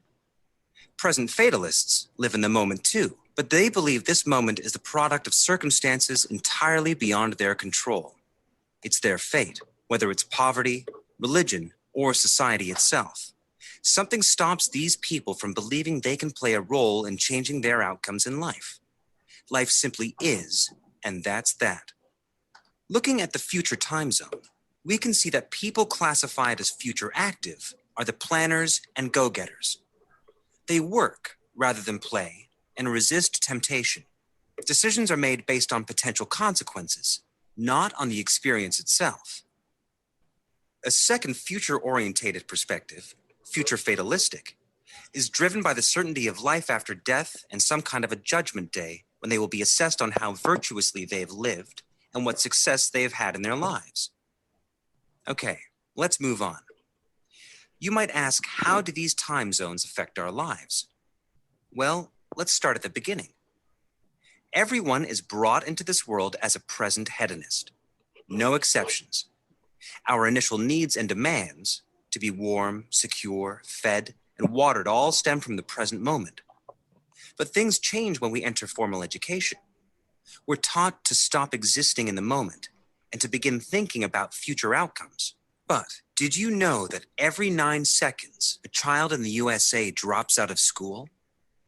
Present fatalists live in the moment too, but they believe this moment is the product of circumstances entirely beyond their control. It's their fate, whether it's poverty, religion, or society itself. Something stops these people from believing they can play a role in changing their outcomes in life. Life simply is, and that's that. Looking at the future time zone, we can see that people classified as future active are the planners and go-getters. They work rather than play and resist temptation. Decisions are made based on potential consequences, not on the experience itself. A second future-orientated perspective, future fatalistic, is driven by the certainty of life after death and some kind of a judgment day when they will be assessed on how virtuously they have lived and what success they have had in their lives. Okay, let's move on. You might ask, how do these time zones affect our lives? Well, let's start at the beginning. Everyone is brought into this world as a present hedonist. No exceptions. Our initial needs and demands to be warm, secure, fed, and watered all stem from the present moment. But things change when we enter formal education. We're taught to stop existing in the moment and to begin thinking about future outcomes. But did you know that every 9 seconds, a child in the USA drops out of school?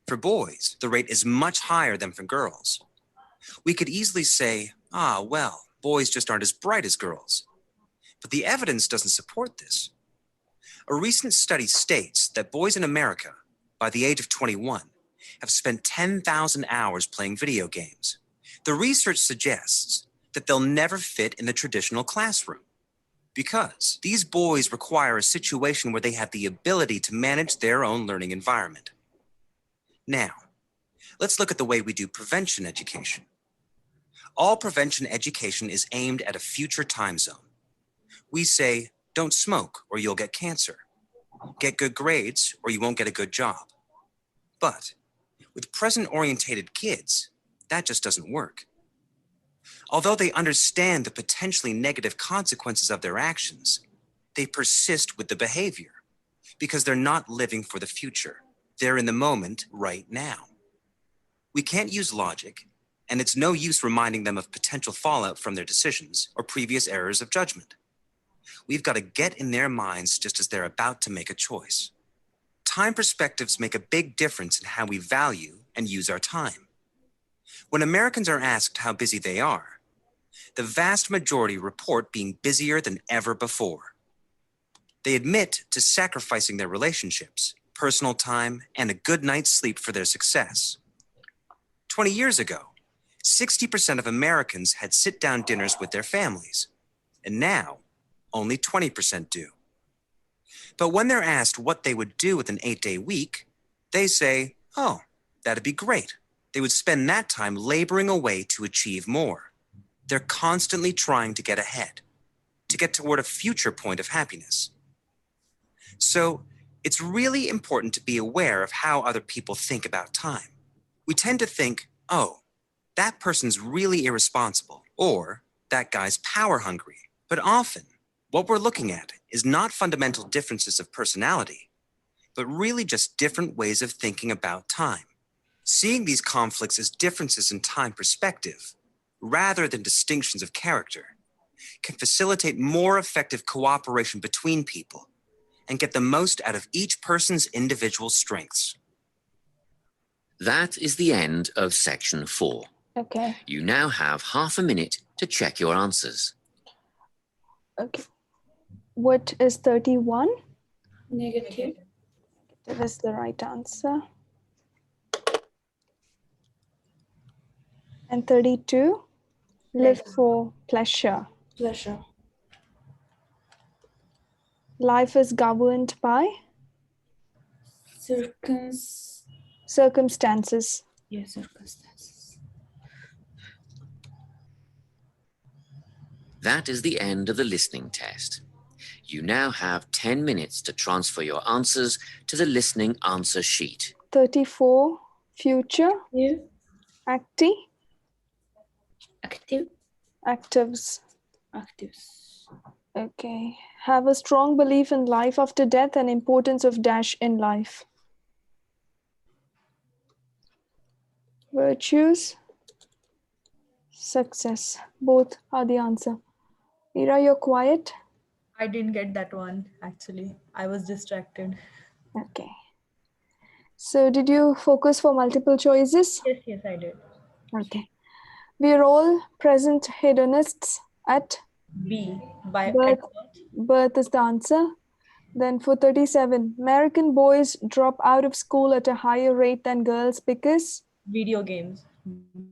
For boys, the rate is much higher than for girls. We could easily say, well, boys just aren't as bright as girls. But the evidence doesn't support this. A recent study states that boys in America, by the age of 21, have spent 10,000 hours playing video games. The research suggests that they'll never fit in the traditional classroom because these boys require a situation where they have the ability to manage their own learning environment. Now, let's look at the way we do prevention education. All prevention education is aimed at a future time zone. We say, don't smoke or you'll get cancer. Get good grades or you won't get a good job. But with present-orientated kids, that just doesn't work. Although they understand the potentially negative consequences of their actions, they persist with the behavior because they're not living for the future. They're in the moment right now. We can't use logic, and it's no use reminding them of potential fallout from their decisions or previous errors of judgment. We've got to get in their minds just as they're about to make a choice. Time perspectives make a big difference in how we value and use our time. When Americans are asked how busy they are, the vast majority report being busier than ever before. They admit to sacrificing their relationships, personal time, and a good night's sleep for their success. 20 years ago, 60% of Americans had sit-down dinners with their families, and now only 20% do. But when they're asked what they would do with an 8-day week, they say, oh, that'd be great. They would spend that time laboring away to achieve more. They're constantly trying to get ahead, to get toward a future point of happiness. So it's really important to be aware of how other people think about time. We tend to think, oh, that person's really irresponsible, or that guy's power hungry. But often, what we're looking at is not fundamental differences of personality, but really just different ways of thinking about time. Seeing these conflicts as differences in time perspective, rather than distinctions of character, can facilitate more effective cooperation between people and get the most out of each person's individual strengths.
That is the end of section 4.
Okay.
You now have half a minute to check your answers.
Okay. What is 31?
Negative.
That is the right answer. And 32? Live for pleasure.
Pleasure.
Life is governed by circumstances.
Yes, circumstances.
That is the end of the listening test. You now have 10 minutes to transfer your answers to the listening answer sheet.
34, future.
Yeah.
Acti.
Active.
Actives.
Actives.
Okay. Have a strong belief in life after death and importance of dash in life. Virtues. Success. Both are the answer. Ira, you're quiet.
I didn't get that one, actually. I was distracted.
Okay. So did you focus for multiple choices?
Yes, I did.
Okay. We are all present hedonists at
B, by
birth.
at
Birth is the answer. Then for 37, American boys drop out of school at a higher rate than girls because
video games.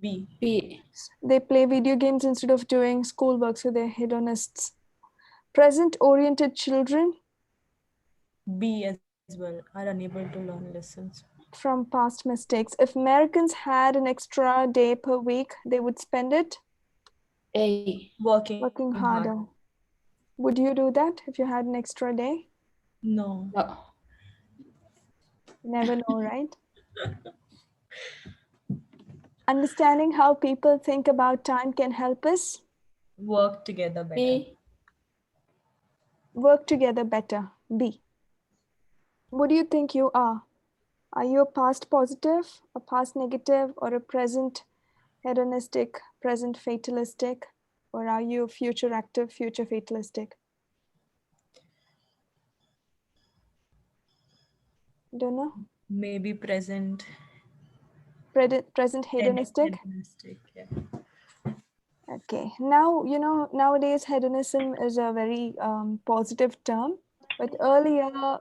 B.
B.
they play video games instead of doing schoolwork, so they're hedonists. Present-oriented children
B as well are unable to learn lessons.
from past mistakes. If Americans had an extra day per week, they would spend it
A.
Working
harder. Would you do that if you had an extra day?
No.
No.
Never know, right? Understanding how people think about time can help us
Work together better.
B.
work together better. B. What do you think you are? Are you a past positive, a past negative, or a present hedonistic, present fatalistic? Or are you future active, future fatalistic? Don't know.
Maybe present.
Present hedonistic?
Hedonistic, yeah.
Okay. Now, you know, nowadays hedonism is a very positive term. But earlier,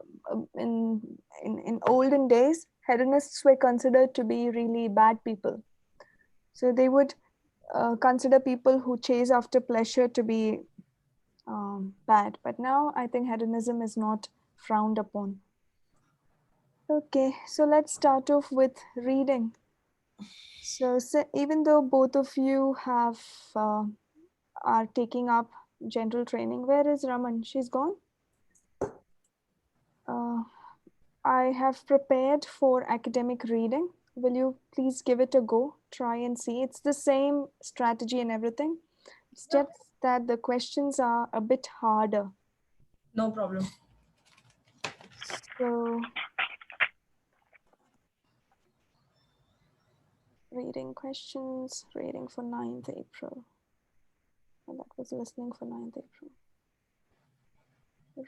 in olden days, hedonists were considered to be really bad people. So they would consider people who chase after pleasure to be bad. But now I think hedonism is not frowned upon. Okay, so let's start off with reading. So even though both of you have are taking up general training, where is Raman? She's gone. I have prepared for academic reading. Will you please give it a go? Try and see. It's the same strategy and everything. It's just that the questions are a bit harder.
No problem.
So, reading questions, reading for 9th April. And that was listening for 9th April.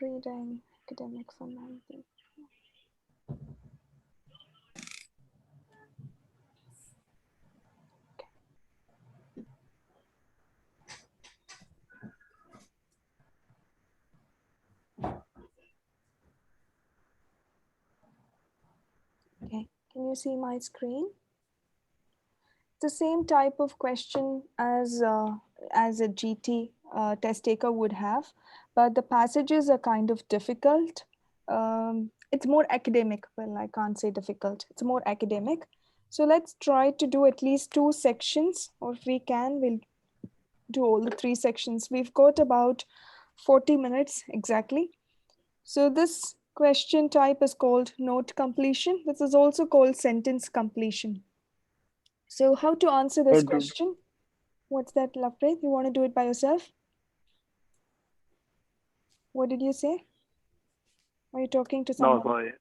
Reading, academic for 9th April. Okay, can you see my screen? The same type of question as a GT test taker would have, but the passages are kind of difficult. It's more academic. Well, I can't say difficult. It's more academic. So let's try to do at least 2 sections, or if we can, we'll do all the 3 sections. We've got about 40 minutes exactly. So this question type is called note completion. This is also called sentence completion. So how to answer this question? What's that, Lovepreet? You want to do it by yourself? What did you say? Are you talking to someone?
No, sorry.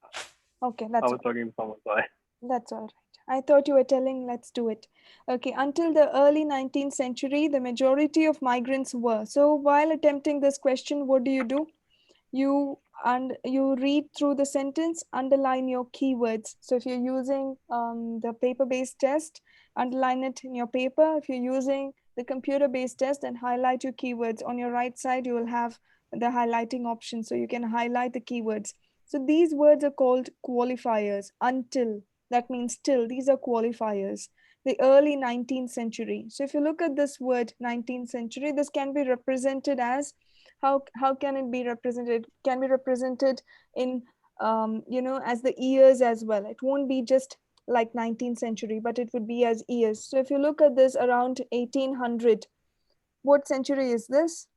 Okay,
I
that's
was
all.
talking to someone. Sorry.
That's all right. I thought you were telling, let's do it. Okay, until the early 19th century, the majority of migrants were. So while attempting this question, what do? You read through the sentence, underline your keywords. So if you're using the paper-based test, underline it in your paper. If you're using the computer-based test, then highlight your keywords. On your right side, you will have the highlighting option, so you can highlight the keywords. So these words are called qualifiers. Until, that means till. These are qualifiers. The early 19th century. So if you look at this word 19th century, this can be represented as, how can it be represented? Can be represented in as the years as well. It won't be just like 19th century, but it would be as years. So if you look at this around 1800, what century is this?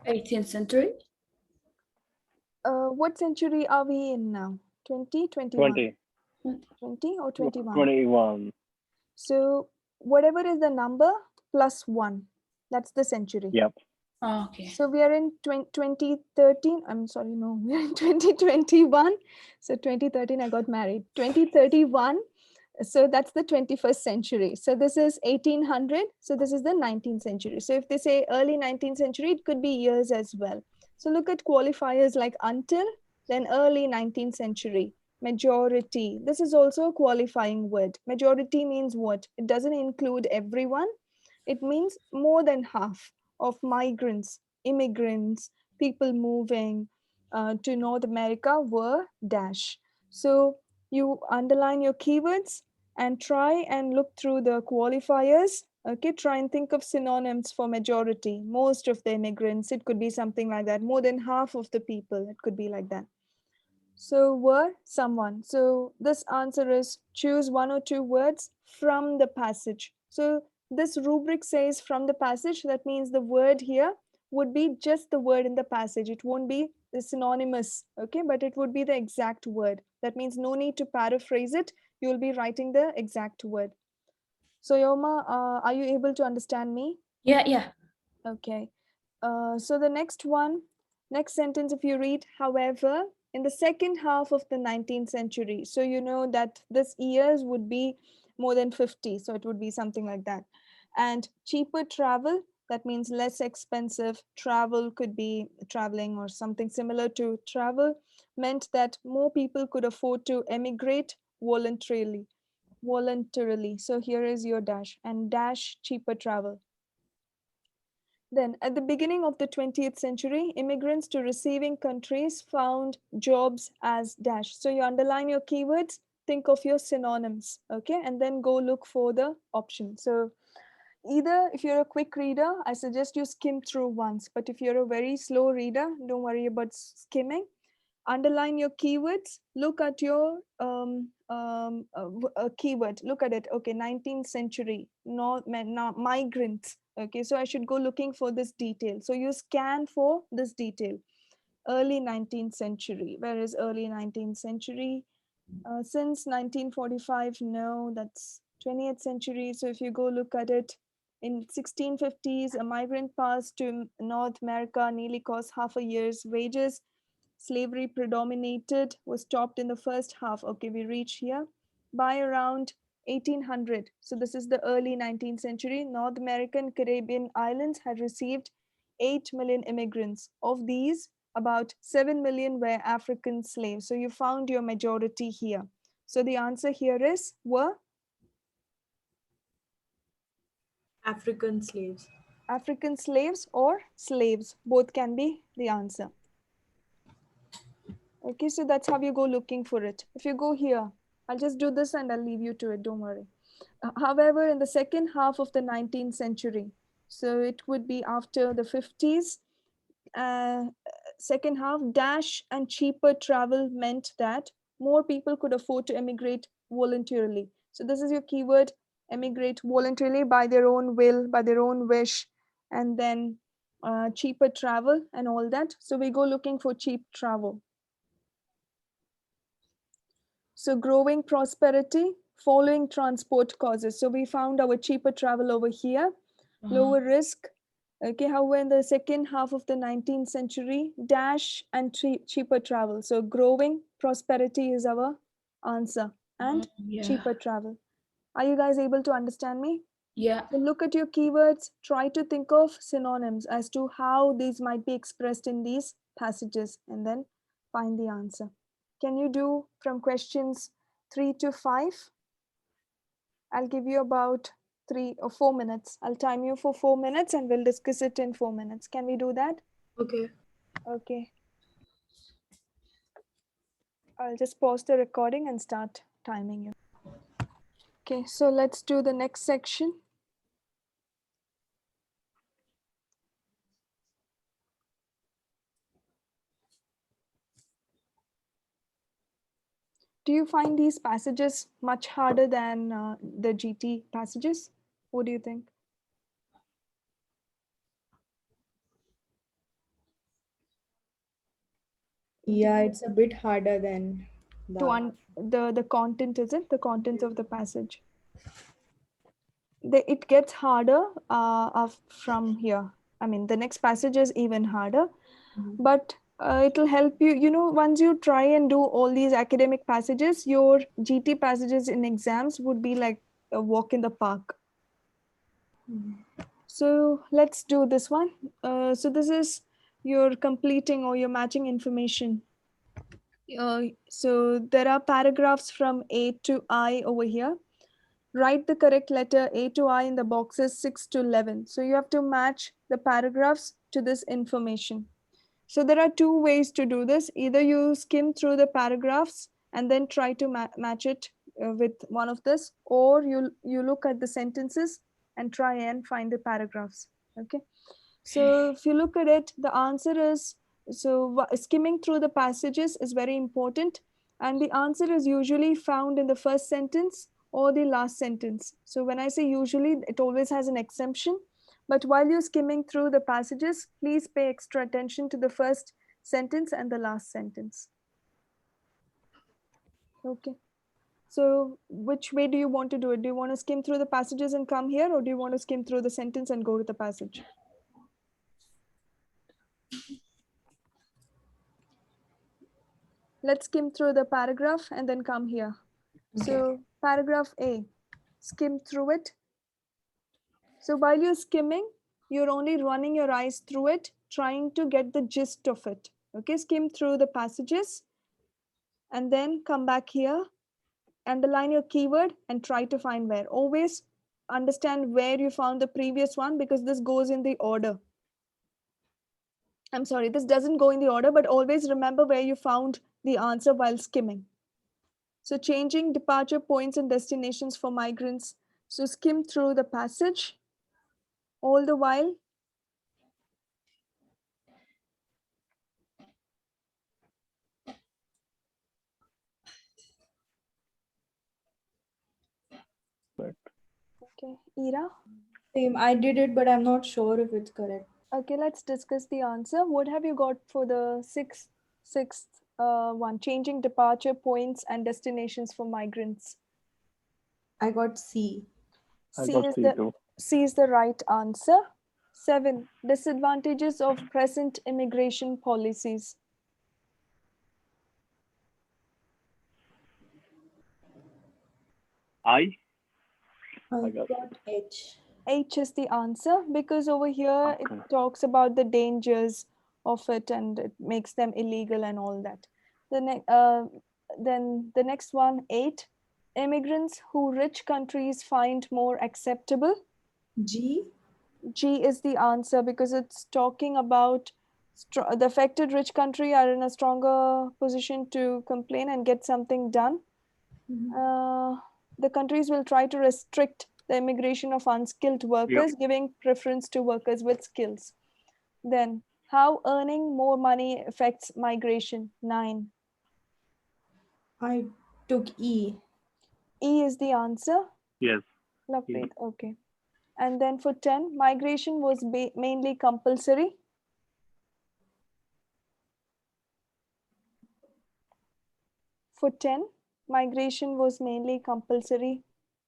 '18th century.
What century are we in now? 20, 21?
20.
20 or 21?
21.
So whatever is the number plus 1, that's the century.
Yep.
Oh, okay.
So we are in 2013. I'm sorry, no, we are in 2021. So 2013, I got married. 2031. So that's the 21st century. So this is 1800. So this is the 19th century. So if they say early 19th century, it could be years as well. So look at qualifiers like until, then early 19th century. Majority. This is also a qualifying word. Majority means what? It doesn't include everyone. It means more than half of migrants, immigrants, people moving to North America were dash. So you underline your keywords and try and look through the qualifiers. Okay, try and think of synonyms for majority. Most of the immigrants, it could be something like that. More than half of the people, it could be like that. So were someone. So this answer is choose 1 or 2 words from the passage. So this rubric says from the passage. That means the word here would be just the word in the passage. It won't be synonymous, okay, but it would be the exact word. That means no need to paraphrase it. You'll be writing the exact word. So Yoma, are you able to understand me?
Yeah, yeah.
Okay. So the next sentence, if you read, however, in the second half of the 19th century, so you know that this years would be more than 50, so it would be something like that. And cheaper travel, that means less expensive travel, could be traveling or something similar to travel, meant that more people could afford to emigrate voluntarily. So here is your dash, and dash cheaper travel. Then, at the beginning of the 20th century, immigrants to receiving countries found jobs as dash. So you underline your keywords, think of your synonyms, okay? And then go look for the option. So either if you're a quick reader, I suggest you skim through once. But if you're a very slow reader, don't worry about skimming. Underline your keywords, look at your keyword, look at it. Okay, 19th century, migrants. Okay, so I should go looking for this detail. So you scan for this detail. Early 19th century. Where is early 19th century? Since 1945, no, that's 20th century. So if you go look at it, in 1650s, a migrant passed to North America, nearly cost half a year's wages. Slavery predominated, was stopped in the first half. Okay, we reach here by around 1800. So this is the early 19th century. North American Caribbean islands had received 8 million immigrants. Of these, about 7 million were African slaves. So you found your majority here. So the answer here is were
African slaves.
African slaves or slaves. Both can be the answer. Okay, so that's how you go looking for it. If you go here, I'll just do this and I'll leave you to it, don't worry. However, in the second half of the 19th century, so it would be after the 50s, second half, dash and cheaper travel meant that more people could afford to emigrate voluntarily. So this is your keyword, emigrate voluntarily by their own will, by their own wish, and then cheaper travel and all that. So we go looking for cheap travel. So growing prosperity following transport causes. So we found our cheaper travel over here, lower risk. Okay, however, in the second half of the 19th century, dash and cheaper travel. So growing prosperity is our answer, and
Yeah.
cheaper travel. Are you guys able to understand me?
Yeah.
So look at your keywords, try to think of synonyms as to how these might be expressed in these passages, and then find the answer. Can you do from questions 3 to 5? I'll give you about 3 or 4 minutes. I'll time you for 4 minutes and we'll discuss it in 4 minutes. Can we do that?
Okay.
Okay. I'll just pause the recording and start timing you. Okay, so let's do the next section. Do you find these passages much harder than the GT passages? What do you think?
Yeah, it's a bit harder than that.
The content, is it? The content of the passage. It gets harder from here. I mean, the next passage is even harder, but it'll help you. You know, once you try and do all these academic passages, your GT passages in exams would be like a walk in the park. So let's do this one. So this is your completing or your matching information. So there are paragraphs from A to I over here. Write the correct letter A to I in the boxes 6 to 11. So you have to match the paragraphs to this information. So there are two ways to do this. Either you skim through the paragraphs and then try to match it with one of this, or you look at the sentences and try and find the paragraphs. Okay. So if you look at it, the answer is, so skimming through the passages is very important. And the answer is usually found in the first sentence or the last sentence. So when I say usually, it always has an exemption. But while you're skimming through the passages, please pay extra attention to the first sentence and the last sentence. Okay. So which way do you want to do it? Do you want to skim through the passages and come here, or do you want to skim through the sentence and go to the passage? Let's skim through the paragraph and then come here. So paragraph A, skim through it. So while you're skimming, you're only running your eyes through it, trying to get the gist of it. Okay, skim through the passages and then come back here, underline your keyword and try to find where. Always understand where you found the previous one, because this goes in the order. I'm sorry, this doesn't go in the order, but always remember where you found the answer while skimming. So changing departure points and destinations for migrants. So skim through the passage all the while. Okay, Ira.
Same, I did it, but I'm not sure if it's correct.
Okay, let's discuss the answer. What have you got for the sixth one? Changing departure points and destinations for migrants.
I got C.
I got C too.
C is the right answer. 7. Disadvantages of present immigration policies.
I
I
got
got H.
H is the answer, because over here it talks about the dangers of it and it makes them illegal and all that. Then the next one, 8. Immigrants who rich countries find more acceptable.
G.
G is the answer, because it's talking about the affected rich country are in a stronger position to complain and get something done. The countries will try to restrict the immigration of unskilled workers, giving preference to workers with skills. Then, how earning more money affects migration. 9.
I took E.
E is the answer.
yes.
Lovely. Okay. And then for 10, migration was mainly compulsory. For 10, migration was mainly compulsory.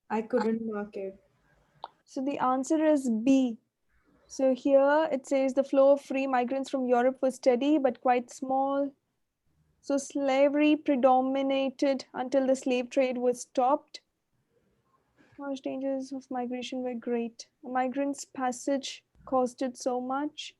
I couldn't mark it.
So the answer is B. So here it says the flow of free migrants from Europe was steady but quite small. So slavery predominated until the slave trade was stopped. Harsh dangers of migration were great. A migrant's passage costed so much.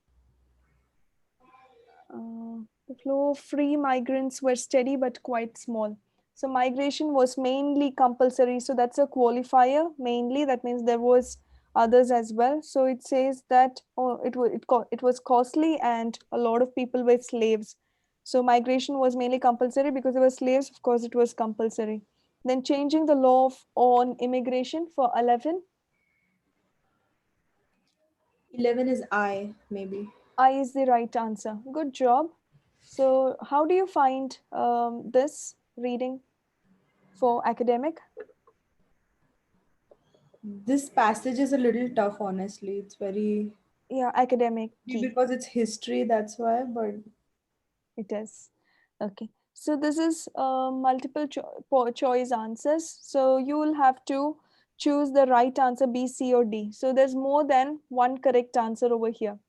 The flow of free migrants were steady but quite small. So migration was mainly compulsory. So that's a qualifier, mainly. That means there was others as well. So it says that it was costly and a lot of people were slaves. So migration was mainly compulsory because there were slaves. Of course, it was compulsory. Then changing the law on immigration for 11.
11 is I, maybe.
I is the right answer. Good job. So how do you find this reading for academic?
This passage is a little tough, honestly. It's very...
Yeah, academic key.
Because it's history, that's why, but...
It is. Okay. So this is multiple choice answers. So you will have to choose the right answer, B, C, or D. So there's more than one correct answer over here.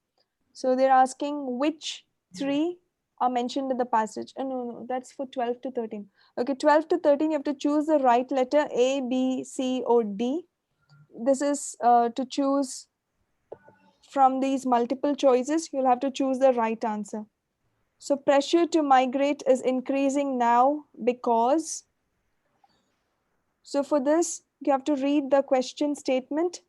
So they're asking which 3 are mentioned in the passage. Oh, no, that's for 12 to 13. Okay, 12 to 13, you have to choose the right letter, A, B, C, or D. This is to choose from these multiple choices. You'll have to choose the right answer. So pressure to migrate is increasing now because. So for this, you have to read the question statement.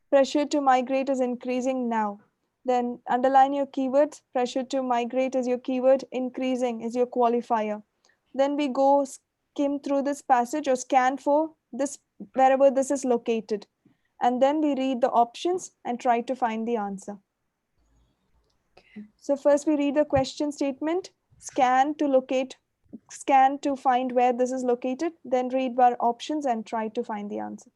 Pressure to migrate is increasing now. Then underline your keywords. Pressure to migrate is your keyword. Increasing is your qualifier. Then we go skim through this passage or scan for this wherever this is located. And then we read the options and try to find the answer. So first we read the question statement, scan to find where this is located, then read our options and try to find the answer.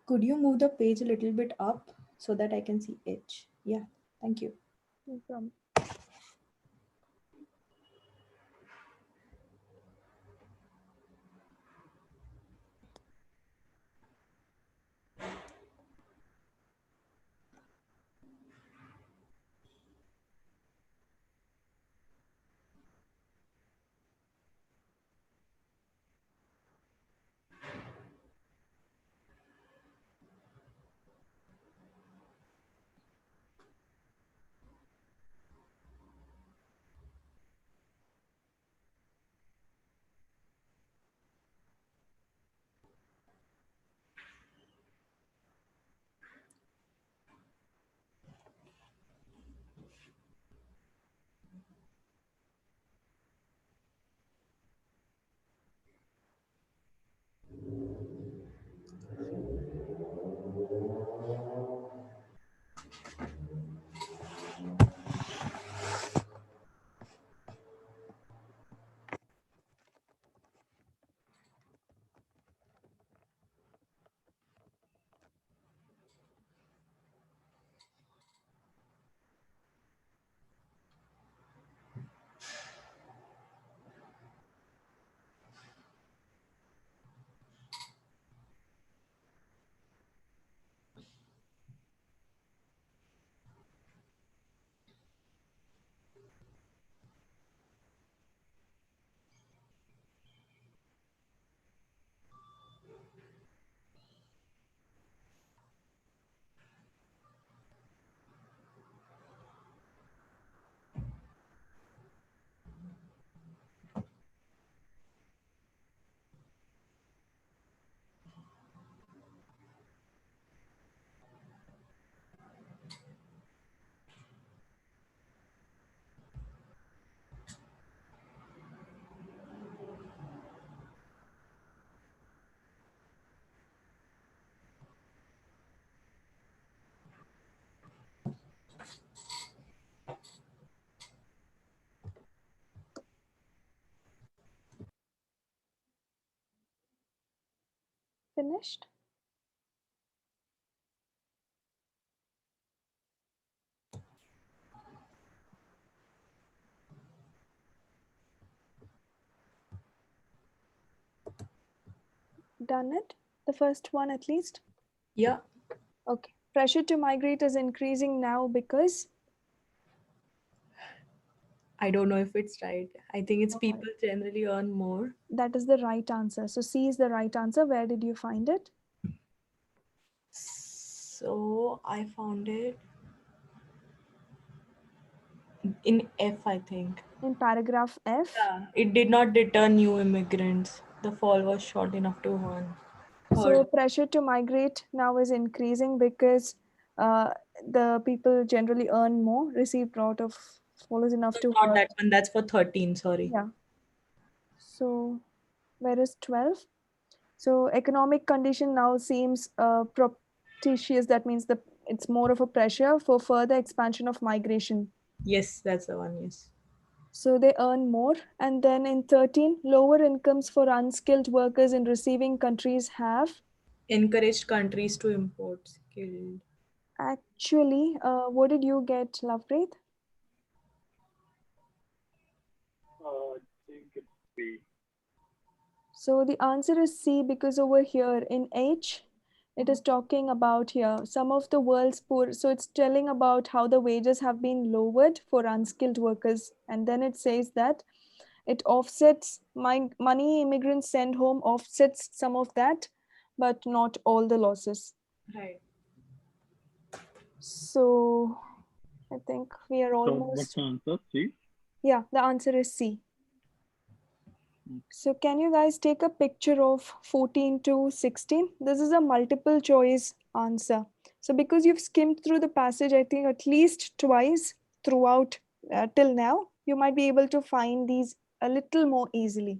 Could you move the page a little bit up so that I can see H? Yeah, thank you.
No problem. Finished? Done it? The first one at least?
Yeah,
Okay. Pressure to migrate is increasing now because
I don't know if it's right. I think it's people generally earn more.
that is the right answer. So C is the right answer. Where did you find it?
So I found it in F, I think.
In paragraph F.
Yeah, it did not deter new immigrants. The fall was short enough to warn.
So pressure to migrate now is increasing because the people generally earn more, receive lot of follows enough to
Not
hurt.
that one, that's for 13, sorry.
Yeah. So where is 12? So economic condition now seems propitious. That means it's more of a pressure for further expansion of migration.
Yes, that's the one, yes.
So they earn more. And then in 13, lower incomes for unskilled workers in receiving countries have
Encouraged countries to import skilled.
actually, what did you get, Lovepreet?
I think it's B.
So the answer is C because over here in H, it is talking about here some of the world's poor. So it's telling about how the wages have been lowered for unskilled workers. And then it says that it offsets money immigrants send home, offsets some of that, but not all the losses.
Right.
So I think we are
So what's
almost.
the answer? C?
Yeah, the answer is C. So can you guys take a picture of 14 to 16? This is a multiple choice answer. So because you've skimmed through the passage, I think at least twice throughout till now, you might be able to find these a little more easily.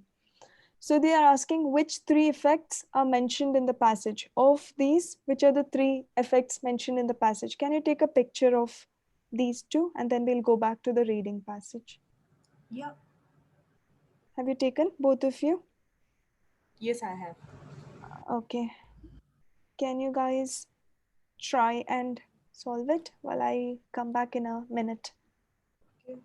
So they are asking which three effects are mentioned in the passage. Of these, which are the three effects mentioned in the passage? Can you take a picture of these two and then we'll go back to the reading passage?
Yeah.
Have you taken, both of you?
Yes, I have.
Okay. Can you guys try and solve it while I come back in a minute?
Okay.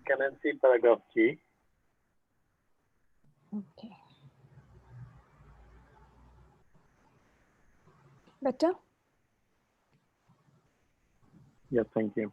Can I see paragraph G?
Okay. Better?
Yes, thank you.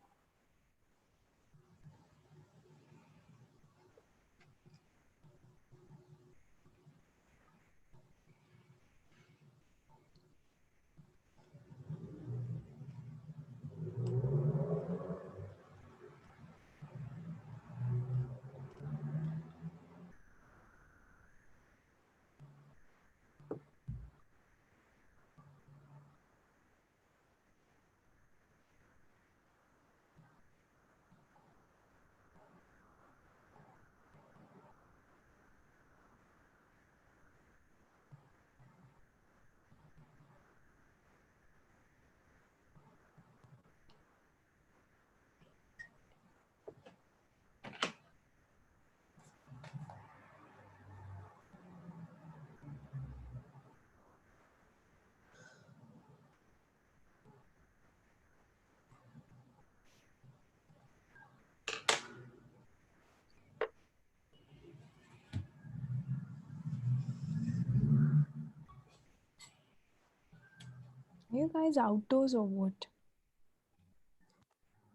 Are you guys outdoors or what?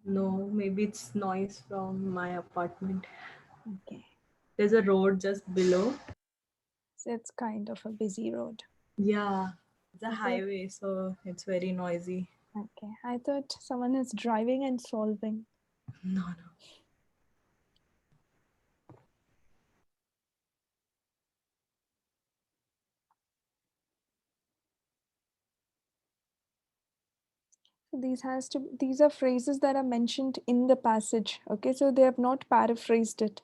No, maybe it's noise from my apartment.
Okay.
There's a road just below.
So it's kind of a busy road.
Yeah, it's a
Okay.
highway, so it's very noisy.
Okay. I thought someone is driving and solving.
No, no.
So these are phrases that are mentioned in the passage. Okay, so they have not paraphrased it.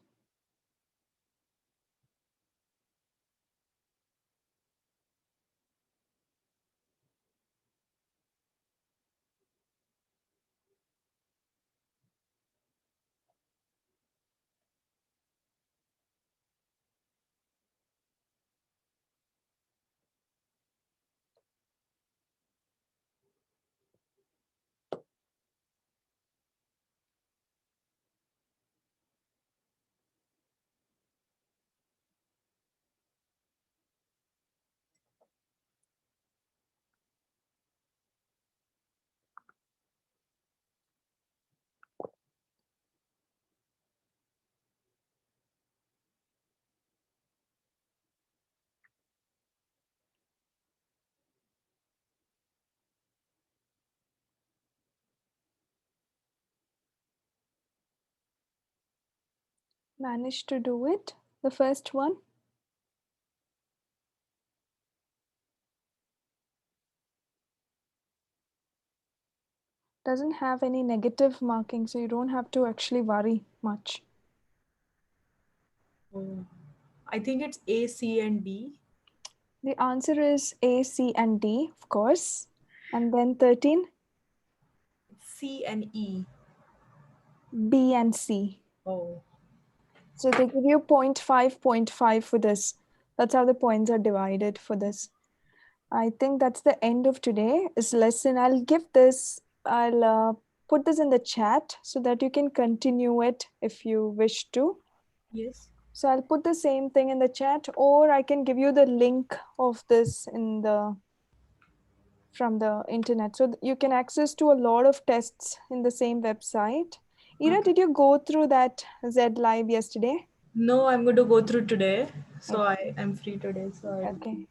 Managed to do it. The first one. Doesn't have any negative marking, so you don't have to actually worry much.
Oh. I think it's A, C, and D.
The answer is A, C, and D, of course. And then 13,
C and E.
B and C.
Oh.
So they give you 0.5, 0.5 for this. That's how the points are divided for this. I think that's the end of today's lesson. I'll put this in the chat so that you can continue it if you wish to.
Yes.
So I'll put the same thing in the chat, or I can give you the link of this from the internet. So you can access to a lot of tests in the same website. Ira,
Okay.
did you go through that Z Live yesterday?
No, I'm going to go through today. So
Okay.
I'm free today. So
Okay.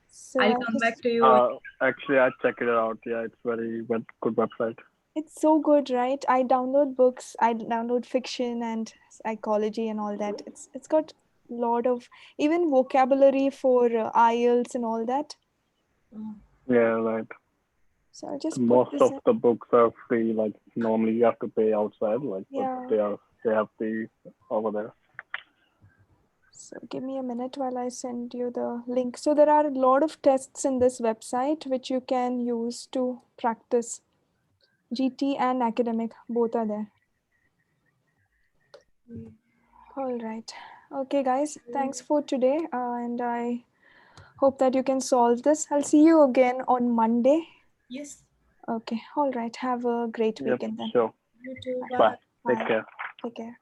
So
I'll
I'll
come back
just,
to you.
Actually, I checked it out. Yeah, it's very good website.
it's so good, right? I download books, I download fiction and psychology and all that. It's got a lot of even vocabulary for IELTS and all that.
Yeah, right.
So I'll just put
Most
this
of
in.
the books are free. Like normally you have to pay outside. Like, but
Yeah.
they have the over there.
So give me a minute while I send you the link. So there are a lot of tests in this website which you can use to practice. GT and academic, both are there. All right. Okay, guys, thanks for today. And I hope that you can solve this. I'll see you again on Monday.
Yes.
Okay. All right. Have a great
Yep,
weekend then.
sure.
You too.
Bye.
Bye.
Bye.
Take care.
Take care.